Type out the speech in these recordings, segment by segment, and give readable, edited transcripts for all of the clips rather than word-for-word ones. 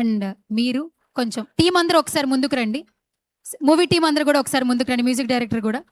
And మీరు కొంచెం team అందరూ ఒకసారి ముందుకు రండి. మూవీ టీం అందరూ కూడా ఒకసారి ముందుకు రండి. మ్యూజిక్ డైరెక్టర్ కూడా.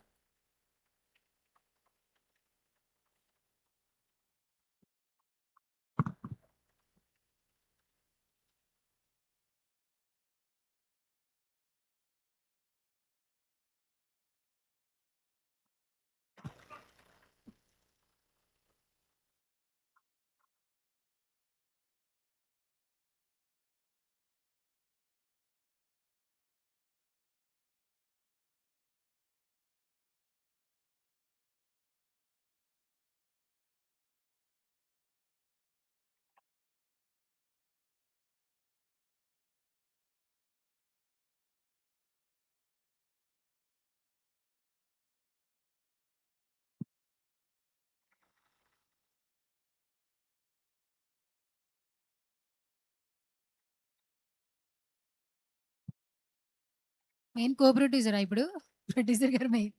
మెయిన్ కో ప్రొడ్యూసరా ఇప్పుడు? ప్రొడ్యూసర్ గారు main.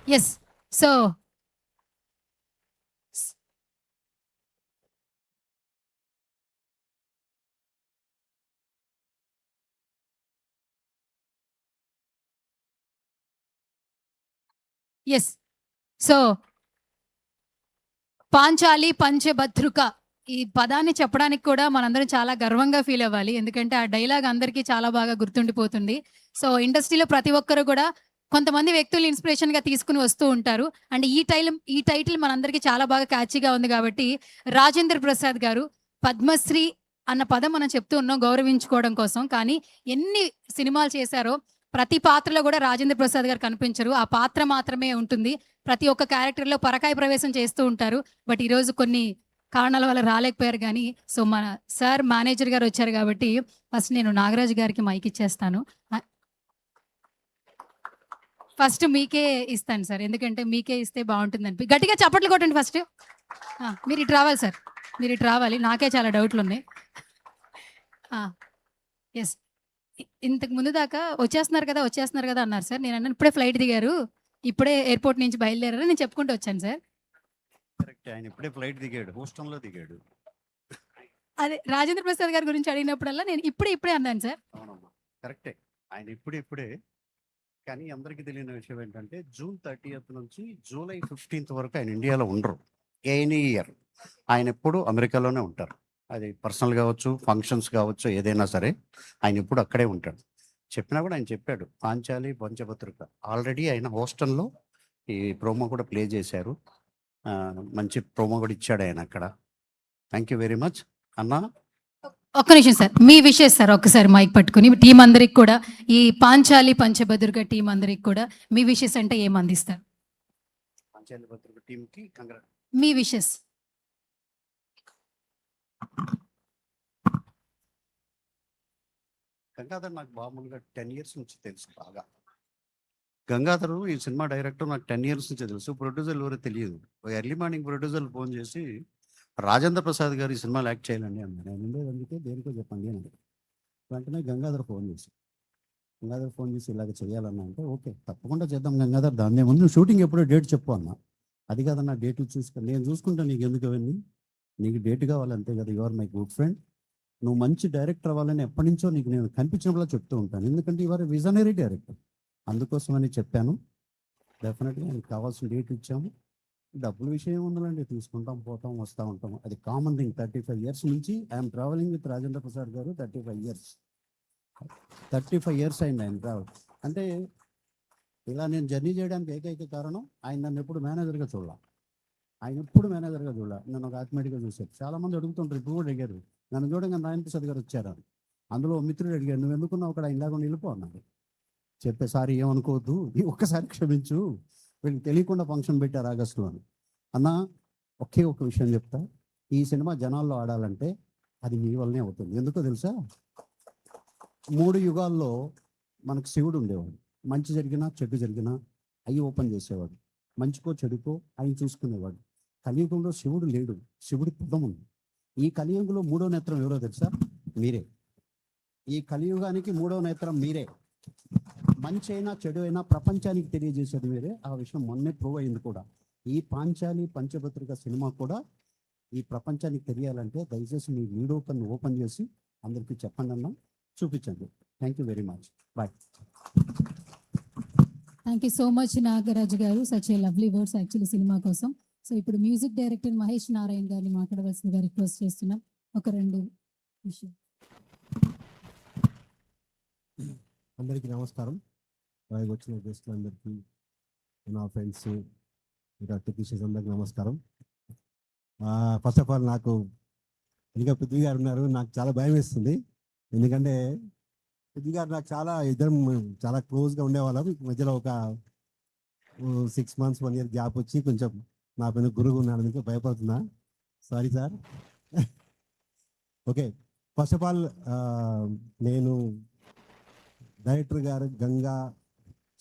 Yes. So yes. So పాంచాలి పంచభద్రుక ఈ పదాన్ని చెప్పడానికి కూడా మనందరం చాలా గర్వంగా ఫీల్ అవ్వాలి. ఎందుకంటే ఆ డైలాగ్ అందరికీ చాలా బాగా గుర్తుండిపోతుంది. సో ఇండస్ట్రీలో ప్రతి ఒక్కరు కూడా కొంతమంది వ్యక్తులు ఇన్స్పిరేషన్గా తీసుకుని వస్తూ ఉంటారు. అండ్ ఈ టైటిల్ మనందరికీ చాలా బాగా క్యాచీగా ఉంది కాబట్టి రాజేంద్ర ప్రసాద్ గారు పద్మశ్రీ అన్న పదం మనం చెప్తూ ఉన్నాం గౌరవించుకోవడం కోసం. కానీ ఎన్ని సినిమాలు చేశారో ప్రతి పాత్రలో కూడా రాజేంద్ర ప్రసాద్ గారు కనిపించరు. ఆ పాత్ర మాత్రమే ఉంటుంది. ప్రతి ఒక్క క్యారెక్టర్లో పరకాయ ప్రవేశం చేస్తూ ఉంటారు. బట్ ఈరోజు కొన్ని కారణాల వల్ల రాలేకపోయారు. కానీ సో మన సార్ మేనేజర్ గారు వచ్చారు కాబట్టి ఫస్ట్ నేను నాగరాజు గారికి మైక్ ఇచ్చేస్తాను. ఫస్ట్ మీకే ఇస్తాను సార్, ఎందుకంటే మీకే ఇస్తే బాగుంటుంది అనిపి. గట్టిగా చప్పట్లు కొట్టండి ఫస్ట్. మీరు ఇటు రావాలి సార్, మీరు ఇటు రావాలి. నాకే చాలా డౌట్లు ఉన్నాయి. ఎస్. ఇంతకు ముందు దాకా వచ్చేస్తున్నారు కదా అన్నారు సార్. నేను అన్నాను ఇప్పుడే ఫ్లైట్ దిగారు, ఇప్పుడే ఎయిర్పోర్ట్ నుంచి బయలుదేరారు నేను చెప్పుకుంటూ వచ్చాను సార్. కరెక్ట్, ఆయన ఇప్పుడే ఫ్లైట్ దిగాడు, హూస్టన్లో దిగాడు. అదే రాజేంద్ర ప్రసాద్ గారి గురించి అడిగినప్పుడల్లా నేను ఇప్పుడే అన్నాను సార్. అవునమ్మా, కరెక్టే, ఆయన ఇప్పుడే. కానీ అందరికీ తెలియని విషయం ఏంటంటే జూన్ 30th నుంచి జూలై 15th వరకు ఆయన ఇండియాలో ఉండరు. ఎనీ ఇయర్ ఆయన ఎప్పుడు అమెరికాలోనే ఉంటారు. అది పర్సనల్ కావచ్చు, ఫంక్షన్స్ కావచ్చు, ఏదైనా సరే ఆయన ఎప్పుడు అక్కడే ఉంటాడు. చెప్పినా కూడా ఆయన చెప్పాడు పాంచాలి పంచభద్రుక. ఆల్రెడీ ఆయన హోస్టల్లో ఈ ప్రోమో కూడా ప్లే చేశారు. మంచి ప్రోమో కూడా ఇచ్చాడు ఆయన అక్కడ. థ్యాంక్ యూ వెరీ మచ్ అన్నా. ఒక్క నిమిషం సార్, మీ విషయం సార్ ఒక్కసారి మైక్ పట్టుకుని టీం అందరికి కూడా, ఈ పాంచాలి పంచభద్రుక టీం అందరికి కూడా మీ విషెస్ అంటే ఏం అందిస్తారు? పాంచాలి భద్రుక టీంకి మీ విషెస్. గంగాధర్ నాకు మామూలుగా 10 years నుంచి తెలుసు బాగా. గంగాధర్ ఈ సినిమా డైరెక్టర్ నాకు 10 years నుంచి తెలుసు. ప్రొడ్యూసర్ ఎవరో తెలియదు. ఎర్లీ మార్నింగ్ ప్రొడ్యూసర్ ఫోన్ చేసి రాజేంద్ర ప్రసాద్ గారు ఈ సినిమాలో యాక్ట్ చేయాలండి అన్నారు. నేను ఉండేది అందుకే దేనికో చెప్పండి అని. వెంటనే గంగాధర్ ఫోన్ చేసి ఇలాగ చేయాలన్నా అంటే ఓకే తప్పకుండా చేద్దాం గంగాధర్, దాన్నే ముందు షూటింగ్ ఎప్పుడో డేట్ చెప్పు అన్న. అది కాదన్న డేట్లు నేను చూసుకుంటాను, నీకు ఎందుకు అవన్నీ, నీకు డేట్ కావాలి అంతే కదా, you are my good friend, నువ్వు మంచి డైరెక్టర్ అవ్వాలని ఎప్పటి నుంచో నీకు నేను కనిపించినప్పుడు చెప్తూ ఉంటాను, ఎందుకంటే యు ఆర్ విజనరీ డైరెక్టర్, అందుకోసమని చెప్పాను. డెఫినెట్గా ఆయనకు కావాల్సిన డేట్ ఇచ్చాము. డబ్బుల విషయం ఉండాలండి, తీసుకుంటాం పోతాం వస్తూ ఉంటాం, అది కామన్ థింగ్. 35 years నుంచి I'm travelling with Rajendra Prasad గారు. 35 years అయింది ఆయన ట్రావెల్. అంటే ఇలా నేను జర్నీ చేయడానికి ఏకైక కారణం ఆయన నన్ను ఎప్పుడు మేనేజర్గా చూడాల, నన్ను ఒక ఆత్మీయుడిగా చూశారు. చాలామంది అడుగుతుంటారు, ఇప్పుడు కూడా అడిగారు నన్ను చూడంగా నారాయణ ప్రసాద్ గారు వచ్చారు. అందులో ఓ మిత్రుడు అడిగాడు, "నువ్వు ఎందుకున్నావు అక్కడ? ఇలాగ వెళ్ళిపో" అన్నాడు. చెప్పే, "సార్ ఏమనుకోవద్దు, ఈ ఒక్కసారి క్షమించు, వీళ్ళకి తెలియకుండా ఫంక్షన్ పెట్టారు ఆగస్టులో" అని. అన్న, ఒకే ఒక విషయం చెప్తా, ఈ సినిమా జనాల్లో ఆడాలంటే అది మీ వల్లనే అవుతుంది. ఎందుకో తెలుసా? 3 యుగాల్లో మనకు శివుడు ఉండేవాడు. మంచి జరిగినా చెడు జరిగినా అవి ఓపెన్ చేసేవాడు. మంచికో చెడుకో ఆయన చూసుకునేవాడు. కలియుగంలో శివుడు లేడు, శివుడి పదం ఉంది. ఈ కలియుగంలో 3వ నేత్రం ఎవరో తెలుసా? మీరే. ఈ కలియుగానికి 3వ నేత్రం మీరే. మంచి అయినా చెడు అయినా ప్రపంచానికి తెలియజేసేది మీరే. ఆ విషయం మొన్నే ప్రూవ్ అయింది కూడా. ఈ పాంచాలి పంచభద్రిక సినిమా కూడా ఈ ప్రపంచానికి తెలియాలంటే దయచేసి మీ వీడియో ఓపెన్ చేసి అందరికీ చెప్పండి అన్న, చూపించండి. Thank you very much. Bye. Thank you so much Nagaraju గారు, such a lovely words actually cinema కోసం. సో ఇప్పుడు మ్యూజిక్ డైరెక్టర్ మహేష్ నారాయణ గారిని మాట్లాడవలసిందిగా రిక్వెస్ట్ చేస్తున్నాం. ఒక 2 విషయం. అందరికీ నమస్కారం. అలాగే వచ్చిన గెస్టులందరికీ, నా ఫ్రెండ్స్, ఇంకా టెక్నీషియన్స్ అందరికీ నమస్కారం. ఫస్ట్ ఆఫ్ ఆల్ నాకు ఇంకా పృథ్వీ గారు ఉన్నారు, నాకు చాలా భయం వేస్తుంది. ఎందుకంటే పృథ్వీ గారు నాకు ఇద్దరం చాలా క్లోజ్గా ఉండేవాళ్ళం. మధ్యలో ఒక 6 months 1 year గ్యాప్ వచ్చి కొంచెం నా పైన గురువు ఉన్నాడు, అందుకే భయపడుతున్నా. Sorry sir. Okay, first of all నేను డైరెక్టర్ గారు గంగా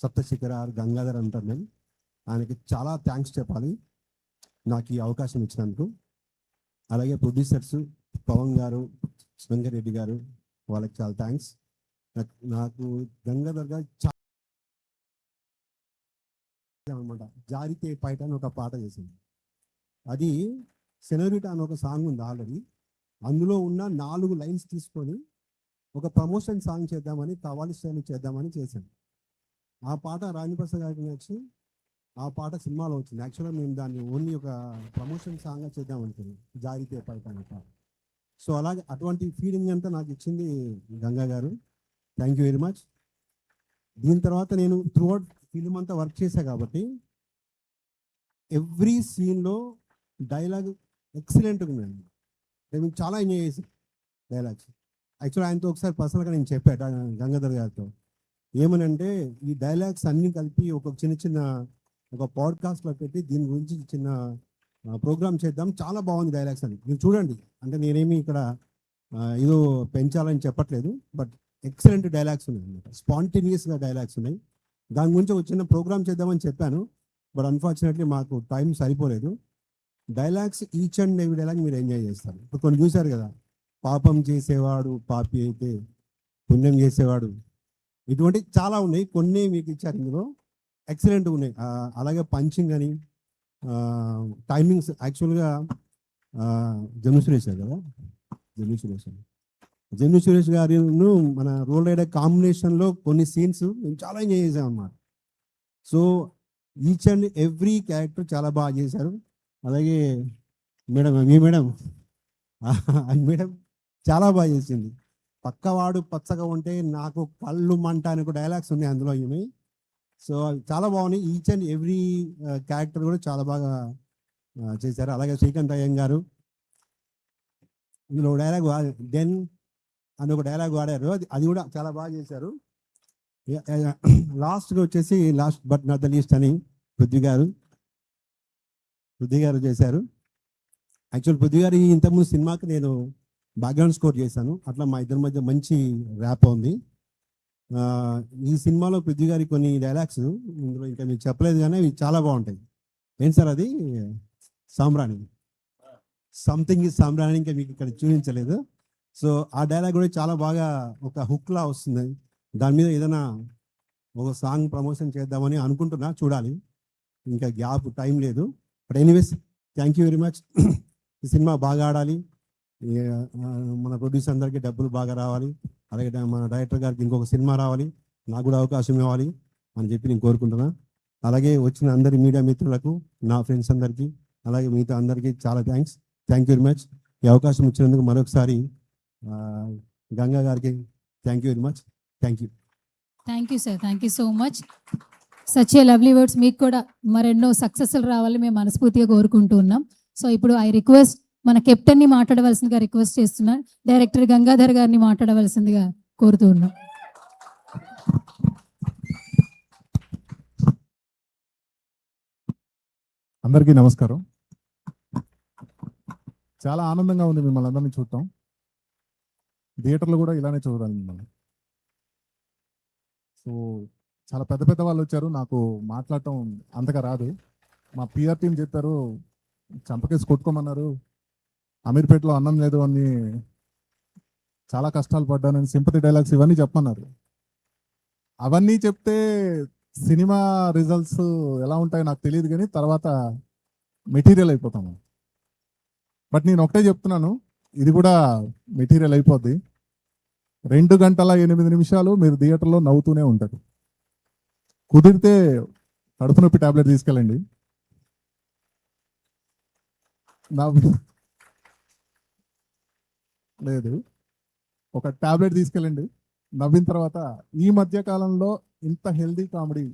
సప్తశిఖరార్ గంగాధర్ అంటారు. నేను ఆయనకి చాలా థ్యాంక్స్ చెప్పాలి నాకు ఈ అవకాశం ఇచ్చినందుకు. అలాగే ప్రొడ్యూసర్స్ పవన్ గారు, వెంకరెడ్డి గారు, వాళ్ళకి చాలా థ్యాంక్స్. నాకు గంగాధర్ గారు అనమాట జారితే పైట అని ఒక పాట చేసింది. అది సెనోరిటా అని ఒక సాంగ్ ఉంది ఆల్రెడీ. అందులో ఉన్న 4 lines తీసుకొని ఒక ప్రమోషన్ సాంగ్ చేద్దామని, కావాలి స్టైల్ చేద్దామని చేశాను. ఆ పాట రాజప్రసాద్ గారికి నచ్చి ఆ పాట సినిమాలో వచ్చింది. యాక్చువల్గా మేము దాన్ని ఓన్లీ ఒక ప్రమోషన్ సాంగ్గా చేద్దాం అనుకున్నాం, జారితే పైట అనే పాట. సో అలాగే అటువంటి ఫీలింగ్ అంతా నాకు ఇచ్చింది గంగా గారు. Thank you very much. దీని తర్వాత నేను త్రూఅవుట్ ఫిలిం అంతా వర్క్ చేశా కాబట్టి ఎవ్రీ సీన్లో డైలాగ్ ఎక్సలెంట్గా ఉందండి. నేను చాలా ఎంజాయ్ చేశాను డైలాగ్స్. యాక్చువల్లీ ఆయనతో ఒకసారి పర్సనల్గా నేను చెప్పాను గంగాధర్ గారితో, ఏమనంటే ఈ డైలాగ్స్ అన్నీ కలిపి ఒక చిన్న ఒక పాడ్కాస్ట్లో పెట్టి దీని గురించి చిన్న ప్రోగ్రామ్ చేద్దాం, చాలా బాగుంది డైలాగ్స్ అని. మీరు చూడండి, అంటే నేనేమి ఇక్కడ ఏదో పెంచాలని చెప్పట్లేదు, బట్ ఎక్సలెంట్ డైలాగ్స్ ఉన్నాయి అన్నమాట. స్పాంటేనియస్గా డైలాగ్స్ ఉన్నాయి. దాని గురించి ఒక చిన్న ప్రోగ్రామ్ చేద్దామని చెప్పాను, బట్ అన్ఫార్చునేట్లీ మాకు టైం సరిపోలేదు. Dialogues each and every dialogue మీరు ఎంజాయ్ చేస్తారు. ఇప్పుడు కొన్ని చూశారు కదా, పాపం చేసేవాడు పాపి అయితే పుణ్యం చేసేవాడు, ఇటువంటి చాలా ఉన్నాయి. కొన్ని మీకు ఇచ్చారు ఇందులో, ఎక్సలెంట్గా ఉన్నాయి. అలాగే పంచింగ్ అని, టైమింగ్స్. యాక్చువల్గా జమ్ము సురేష్ కదా, జమ్ము సురేష్ గారిను మన రోల్ రైడర్ కాంబినేషన్లో కొన్ని సీన్స్ మేము చాలా ఎంజాయ్ చేసాం అన్నమాట. So each and every character చాలా బాగా చేశారు. అలాగే మేడం, మీ మేడం మేడం చాలా బాగా చేసింది. పక్కవాడు పచ్చగా ఉంటే నాకు కళ్ళు మంట అని ఒక డైలాగ్స్ ఉన్నాయి అందులో ఇవి. సో చాలా బాగున్నాయి. ఈచ్ అండ్ ఎవ్రీ క్యారెక్టర్ కూడా చాలా బాగా చేశారు. అలాగే శ్రీకాంత్ అయ్యం గారు ఇందులో డైలాగ్ దెన్ అని ఒక డైలాగ్ వాడారు, అది కూడా చాలా బాగా చేశారు. లాస్ట్గా వచ్చేసి last but not the least అని పృథ్వీ గారు చేశారు. యాక్చువల్ పృథ్వీ గారు ఇంతకుముందు సినిమాకి నేను బ్యాక్గ్రౌండ్ స్కోర్ చేశాను. అట్లా మా ఇద్దరి మధ్య మంచి ర్యాప్ ఉంది. ఈ సినిమాలో పృథ్వీ గారి కొన్ని డైలాగ్స్ ఇందులో ఇంకా మీకు చెప్పలేదు, కానీ అవి చాలా బాగుంటాయి. ఏంటి సార్ అది? సాంబ్రాణి, సంథింగ్ ఈజ్ సాంబ్రాణి, ఇంకా మీకు ఇక్కడ చూపించలేదు. సో ఆ డైలాగ్ కూడా చాలా బాగా ఒక హుక్లా వస్తుంది. దాని మీద ఏదైనా ఒక సాంగ్ ప్రమోషన్ చేద్దామని అనుకుంటున్నా, చూడాలి, ఇంకా గ్యాప్ టైం లేదు. But anyways thank you very much. ఈ సినిమా బాగా ఆడాలి, మన ప్రొడ్యూసర్ అందరికీ డబ్బులు బాగా రావాలి, అలాగే మన డైరెక్టర్ గారికి ఇంకొక సినిమా రావాలి, నాకు కూడా అవకాశం ఇవ్వాలి అని చెప్పి నేను కోరుకుంటున్నా. అలాగే వచ్చిన అందరి మీడియా మిత్రులకు, నా ఫ్రెండ్స్ అందరికీ, అలాగే మిగతా అందరికీ చాలా థ్యాంక్ యూ వెరీ మచ్. ఈ అవకాశం ఇచ్చినందుకు మరొకసారి గంగా గారికి thank you very much. Thank you sir, thank you so much. Such a lovely words. మీకు కూడా మరెన్నో సక్సెస్లు రావాలని మేము మనస్ఫూర్తిగా కోరుకుంటూ ఉన్నాం. సో ఇప్పుడు ఐ రిక్వెస్ట్ మన కెప్టెన్ని మాట్లాడవలసిందిగా రిక్వెస్ట్ చేస్తున్నాను. డైరెక్టర్ గంగాధర్ గారిని మాట్లాడవలసిందిగా కోరుతూ ఉన్నాం. అందరికీ నమస్కారం. చాలా ఆనందంగా ఉంది మిమ్మల్ని అందరినీ చూడటం. థియేటర్లో కూడా ఇలానే చూడాలి మిమ్మల్ని. సో చాలా పెద్ద పెద్ద వాళ్ళు వచ్చారు, నాకు మాట్లాడటం అంతగా రాదు. మా పిఆర్ టీం చెప్పారు, చంపకేసి కొట్టుకోమన్నారు, అమీర్పేటలో అన్నం లేదు అని చాలా కష్టాలు పడ్డానని సింపతి డైలాగ్స్ ఇవన్నీ చెప్పమన్నారు. అవన్నీ చెప్తే సినిమా రిజల్ట్స్ ఎలా ఉంటాయో నాకు తెలియదు, కానీ తర్వాత మెటీరియల్ అయిపోతాము. బట్ నేను ఒకటే చెప్తున్నాను, ఇది కూడా మెటీరియల్ అయిపోద్ది. 2 గంటల 8 నిమిషాలు మీరు థియేటర్లో నవ్వుతూనే ఉంటారు. కుదిరితే కడుపు నొప్పి టాబ్లెట్ తీసుకెళ్ళండి. లేదు, ఒక టాబ్లెట్ తీసుకెళ్ళండి, నవ్విన తర్వాత. ఈ మధ్య కాలంలో ఇంత హెల్దీ కామెడీ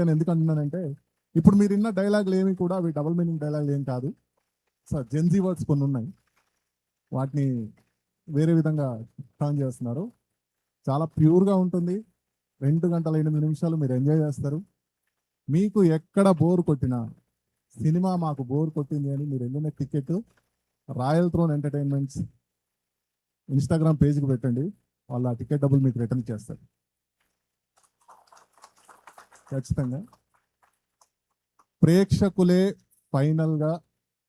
అని ఎందుకు అంటున్నానంటే, ఇప్పుడు మీరు విన్న డైలాగులు ఏమి కూడా అవి డబుల్ మీనింగ్ డైలాగులు ఏం కాదు. సార్ జెన్జీ వర్డ్స్ కొన్ని ఉన్నాయి, వాటిని వేరే విధంగా టర్న్ చేస్తున్నారు. చాలా ప్యూర్గా ఉంటుంది. 2 గంటల 8 నిమిషాలు మీరు ఎంజాయ్ చేస్తారు. మీకు ఎక్కడ బోర్ కొట్టినా, సినిమా మాకు బోర్ కొట్టింది అని మీరు వెళ్ళిన ticket Royal Throne Entertainments Instagram పేజ్కి పెట్టండి, వాళ్ళు ఆ టికెట్ డబ్బులు మీకు రిటర్న్ చేస్తారు ఖచ్చితంగా. ప్రేక్షకులే ఫైనల్గా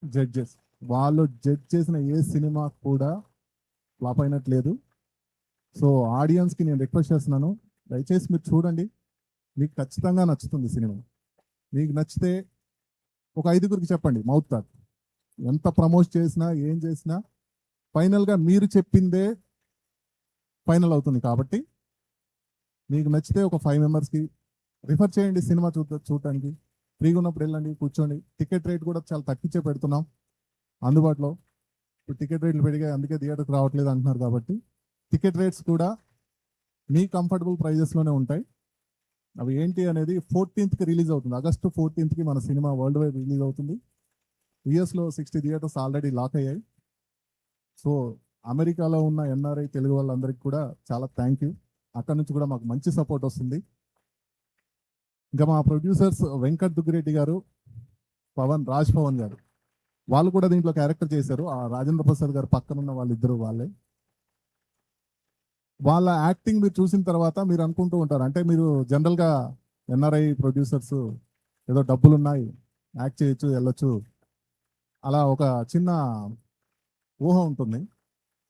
జడ్జెస్. వాళ్ళు జడ్జ్ చేసిన ఏ సినిమా కూడా ఫ్లాప్ అయినట్లేదు. సో ఆడియన్స్కి నేను రిక్వెస్ట్ చేస్తున్నాను, దయచేసి మీరు చూడండి, మీకు ఖచ్చితంగా నచ్చుతుంది సినిమా. మీకు నచ్చితే ఒక 5గురికి చెప్పండి, మౌత్ టాక్. ఎంత ప్రమోట్ చేసినా ఏం చేసినా ఫైనల్గా మీరు చెప్పిందే ఫైనల్ అవుతుంది. కాబట్టి మీకు నచ్చితే ఒక 5 మెంబర్స్కి రిఫర్ చేయండి సినిమా చూడటానికి. ఫ్రీగా ఉన్నప్పుడు వెళ్ళండి, కూర్చోండి. టికెట్ రేట్ కూడా చాలా తగ్గించే పెడుతున్నాం అందుబాటులో. ఇప్పుడు టికెట్ రేట్లు పెరిగాయి, అందుకే థియేటర్కి రావట్లేదు అంటున్నారు. కాబట్టి టికెట్ రేట్స్ కూడా మీ కంఫర్టబుల్ ప్రైజెస్లోనే ఉంటాయి. అవి ఏంటి అనేది 14th రిలీజ్ అవుతుంది. ఆగస్టు 14th మన సినిమా వరల్డ్ వైడ్ రిలీజ్ అవుతుంది. యూఎస్లో 60 థియేటర్స్ ఆల్రెడీ లాక్ అయ్యాయి. సో అమెరికాలో ఉన్న ఎన్ఆర్ఐ తెలుగు వాళ్ళందరికీ కూడా చాలా థ్యాంక్ యూ. అక్కడ నుంచి కూడా మాకు మంచి సపోర్ట్ వస్తుంది. ఇంకా మా ప్రొడ్యూసర్స్ వెంకట్ దుగ్గిరెడ్డి గారు, రాజ్ పవన్ గారు, వాళ్ళు కూడా దీంట్లో క్యారెక్టర్ చేశారు. ఆ రాజేంద్ర ప్రసాద్ గారు పక్కన ఉన్న వాళ్ళిద్దరు వాళ్ళే. వాళ్ళ యాక్టింగ్ మీరు చూసిన తర్వాత మీరు అనుకుంటూ ఉంటారు, అంటే మీరు జనరల్గా ఎన్ఆర్ఐ ప్రొడ్యూసర్స్ ఏదో డబ్బులు ఉన్నాయి, యాక్ట్ చేయొచ్చు, వెళ్ళొచ్చు, అలా ఒక చిన్న ఊహ ఉంటుంది.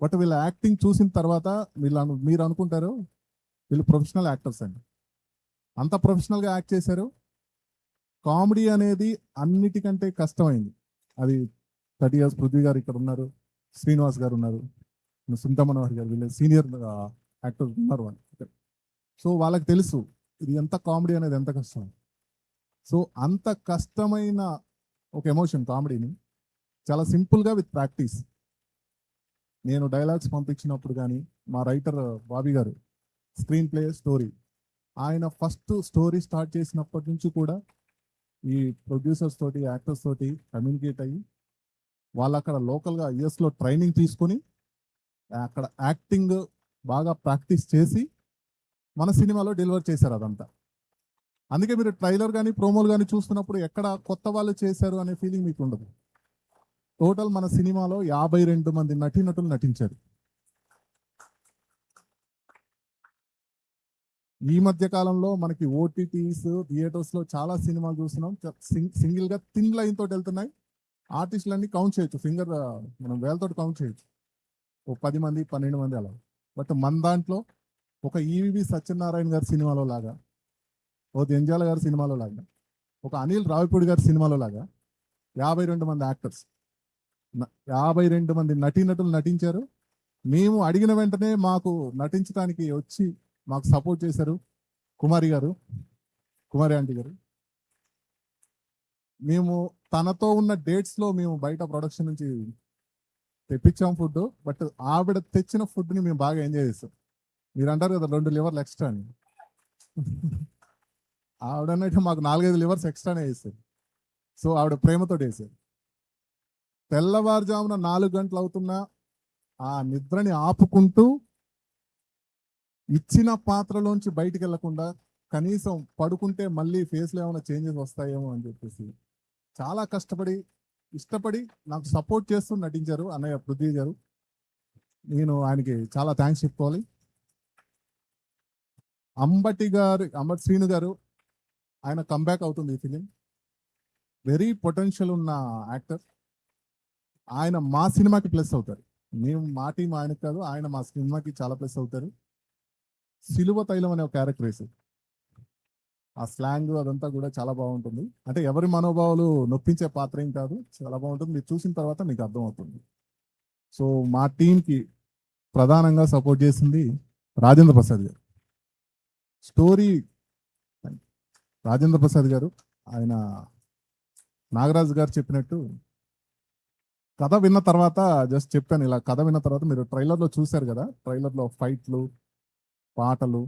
బట్ వీళ్ళ యాక్టింగ్ చూసిన తర్వాత మీరు అనుకుంటారు వీళ్ళు ప్రొఫెషనల్ యాక్టర్స్ అండి. అంత ప్రొఫెషనల్గా యాక్ట్ చేశారు. కామెడీ అనేది అన్నిటికంటే కష్టమైంది. అది 30 years పృథ్వీ గారు ఇక్కడ ఉన్నారు, శ్రీనివాస్ గారు ఉన్నారు, సునీత మనోహర్ గారు, వీళ్ళు సీనియర్ యాక్టర్స్ ఉన్నారు వాళ్ళు. సో వాళ్ళకి తెలుసు ఇది ఎంత కామెడీ అనేది ఎంత కష్టం. సో అంత కష్టమైన ఒక ఎమోషన్ కామెడీని చాలా సింపుల్గా విత్ ప్రాక్టీస్. నేను డైలాగ్స్ పంపించినప్పుడు కానీ మా రైటర్ బాబీ గారు స్క్రీన్ ప్లే స్టోరీ, ఆయన ఫస్ట్ స్టోరీ స్టార్ట్ చేసినప్పటి నుంచి కూడా ఈ ప్రొడ్యూసర్స్ తోటి, యాక్టర్స్ తోటి కమ్యూనికేట్ అయ్యి, వాళ్ళు అక్కడ లోకల్గా యుఎస్లో ట్రైనింగ్ తీసుకొని అక్కడ యాక్టింగ్ బాగా ప్రాక్టీస్ చేసి మన సినిమాలో డెలివర్ చేశారు అదంతా. అందుకే మీరు ట్రైలర్ కానీ ప్రోమోలు కానీ చూస్తున్నప్పుడు ఎక్కడ కొత్త వాళ్ళు చేశారు అనే ఫీలింగ్ మీకు ఉండదు. టోటల్ మన సినిమాలో 52 మంది నటీనటులు నటించారు. ఈ మధ్య కాలంలో మనకి ఓటీటీస్, థియేటర్స్లో చాలా సినిమాలు చూస్తున్నాం, సింగిల్గా థిన్ లైన్ తోటి వెళ్తున్నాయి. ఆర్టిస్టులన్నీ కౌంట్ చేయొచ్చు, ఫింగర్ మనం వేలతో కౌంట్ చేయొచ్చు, ఓ 10 మంది 12 మంది అలా. బట్ మన దాంట్లో ఒక ఈవి సత్యనారాయణ గారి సినిమాలో లాగా, ఓ జంజాల గారి సినిమాలో లాగా, ఒక అనిల్ రావిపూడి గారి సినిమాలో లాగా 52 మంది యాక్టర్స్, 52 మంది నటీనటులు నటించారు. మేము అడిగిన వెంటనే మాకు నటించడానికి వచ్చి మాకు సపోర్ట్ చేశారు కుమారి ఆంటీ గారు. మేము తనతో ఉన్న డేట్స్లో మేము బయట ప్రొడక్షన్ నుంచి తెప్పించాం ఫుడ్, బట్ ఆవిడ తెచ్చిన ఫుడ్ని మేము బాగా ఎంజాయ్ చేస్తాం. మీరు అంటారు కదా 2 లివర్లు ఎక్స్ట్రా అని, ఆవిడన్నట్టు మాకు 4-5 లివర్స్ ఎక్స్ట్రానే వేస్తారు. సో ఆవిడ ప్రేమతో వేసారు. తెల్లవారుజామున 4 గంటలు అవుతున్నా ఆ నిద్రని ఆపుకుంటూ ఇచ్చిన పాత్రలోంచి బయటికి వెళ్లకుండా కనీసం పడుకుంటే మళ్ళీ ఫేస్లో ఏమైనా చేంజెస్ వస్తాయేమో అని చెప్పేసి చాలా కష్టపడి ఇష్టపడి నాకు సపోర్ట్ చేస్తూ నటించారు అన్నయ్య పృథ్వీ గారు. నేను ఆయనకి చాలా థ్యాంక్స్ చెప్పుకోవాలి. అంబటి శ్రీను గారు, ఆయన కంబ్యాక్ అవుతుంది ఈ ఫిలిం. వెరీ పొటెన్షియల్ ఉన్న యాక్టర్. ఆయన మా సినిమాకి ప్లస్ అవుతారు. మేము మా టీం ఆయనకు కాదు, ఆయన మా సినిమాకి చాలా ప్లస్ అవుతారు. సిలువ తైలం అనే ఒక క్యారెక్టర్ వేసి ఆ స్లాంగ్ అదంతా కూడా చాలా బాగుంటుంది. అంటే ఎవరి మనోభావాలు నొప్పించే పాత్ర ఏం కాదు, చాలా బాగుంటుంది. మీరు చూసిన తర్వాత మీకు అర్థమవుతుంది. సో మా టీంకి ప్రధానంగా సపోర్ట్ చేసింది రాజేంద్ర ప్రసాద్ గారు. స్టోరీ రాజేంద్ర ప్రసాద్ గారు, ఆయన నాగరాజు గారు చెప్పినట్టు కథ విన్న తర్వాత జస్ట్ చెప్పాను, ఇలా కథ విన్న తర్వాత మీరు ట్రైలర్లో చూశారు కదా, ట్రైలర్లో ఫైట్లు పాటలు.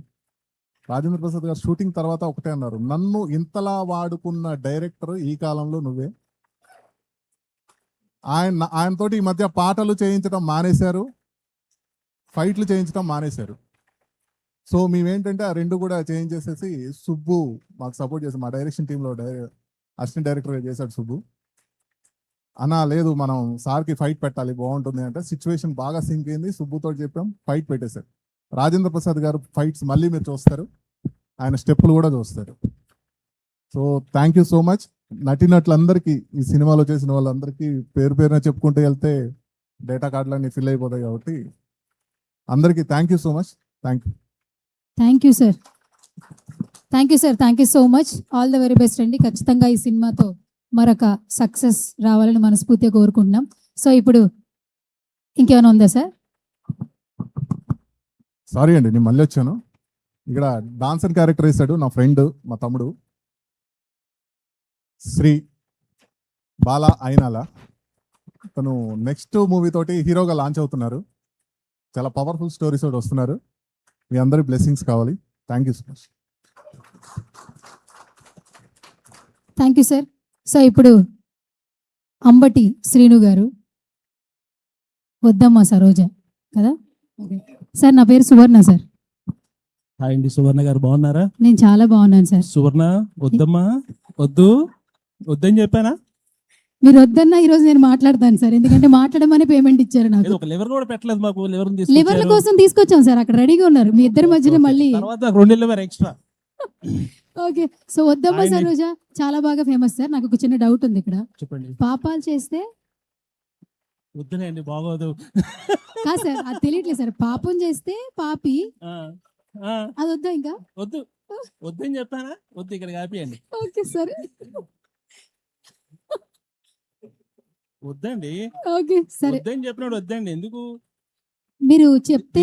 రాజేంద్ర ప్రసాద్ గారు షూటింగ్ తర్వాత ఒకటే అన్నారు, నన్ను ఇంతలా వాడుకున్న డైరెక్టర్ ఈ కాలంలో నువ్వే. ఆయనతోటి ఈ మధ్య పాటలు చేయించడం మానేశారు, ఫైట్లు చేయించడం మానేశారు. సో మేమేంటంటే ఆ రెండు కూడా చేయించేసేసి సుబ్బు మాకు సపోర్ట్ చేసి మా డైరెక్షన్ టీంలో అసిస్టెంట్ డైరెక్టర్గా చేశాడు సుబ్బు. అన్నా లేదు మనం సార్కి ఫైట్ పెట్టాలి బాగుంటుంది అంటే సిచ్యువేషన్ బాగా సింక్ అయింది. సుబ్బుతో చెప్పాం, ఫైట్ పెట్టేశారు. రాజేంద్ర ప్రసాద్ గారు ఫైట్స్ మళ్ళీ మీరు చూస్తారు, ఆయన స్టెప్పులు కూడా చూస్తారు. So thank you so much. నటినట్లందరికీ ఈ సినిమాలో చేసిన వాళ్ళందరికీ పేరు పేరున చెప్పుకుంటూ వెళ్తే డేటా కార్డులన్నీ ఫిల్ అయిపోతాయి కాబట్టి అందరికీ thank you so much. Thank you. Thank you sir, thank you sir, thank you so much. All the very best అండి. ఖచ్చితంగా ఈ సినిమాతో మరొక సక్సెస్ రావాలని మనస్ఫూర్తిగా కోరుకుంటున్నాం. సో ఇప్పుడు ఇంకేమైనా ఉందా సార్? సారీ అండి, నేను మళ్ళీ వచ్చాను. ఇక్కడ డాన్సర్ క్యారెక్టర్ వేశాడు నా ఫ్రెండ్, మా తమ్ముడు శ్రీ బాలా అయినాల. తను నెక్స్ట్ మూవీ తోటి హీరోగా లాంచ్ అవుతున్నారు. చాలా పవర్ఫుల్ స్టోరీస్ తోటి వస్తున్నారు. మీ అందరి బ్లెస్సింగ్స్ కావాలి. Thank you so much. Thank you sir. So ఇప్పుడు అంబటి శ్రీను గారు, వద్దమ్మా సరోజ కదా. సార్ నా పేరు సువర్ణ సార్. హాయ్ అండి, సువర్ణ గారు బాగున్నారా? నేను చాలా బాగున్నాను సార్. సువర్ణ వద్దమ్మా, వద్దని చెప్పానా? మీరు వద్దన్నా ఈరోజు నేను మాట్లాడతాను సార్, ఎందుకంటే మాట్లాడమని పేమెంట్ ఇచ్చారు నాకు. ఏదో ఒక లివర్ కూడా పెట్టలేదు మాకు. లివర్ల కోసం తీసుకొచ్చాం సార్, అక్కడ రెడీగా ఉన్నారు. మీ ఇద్దరి మధ్యన మళ్ళీ తర్వాత 2 లివర్ ఎక్స్ట్రా. ఓకే. సో వద్దమ్మా ఆయన్ని- సరోజ చాలా బాగా ఫేమస్ సార్. నాకు ఒక చిన్న డౌట్ ఉంది ఇక్కడ. చెప్పండి. పాపాలు చేస్తే వద్దునే అండి, బాగోదు. కాదు సార్, అది తెలియట్లేదు సార్. పాపం చేస్తే పాపి, ఆ, ఆ, అది వద్దా ఇంకా? వద్దని చెప్పానా? వద్దు, ఇక్కడ ఆపేయండి. ఓకే సార్, వద్దండి, ఓకే సరే. వద్దని చెప్పినాడు. వద్దండి ఎందుకు? మీరు చెప్తే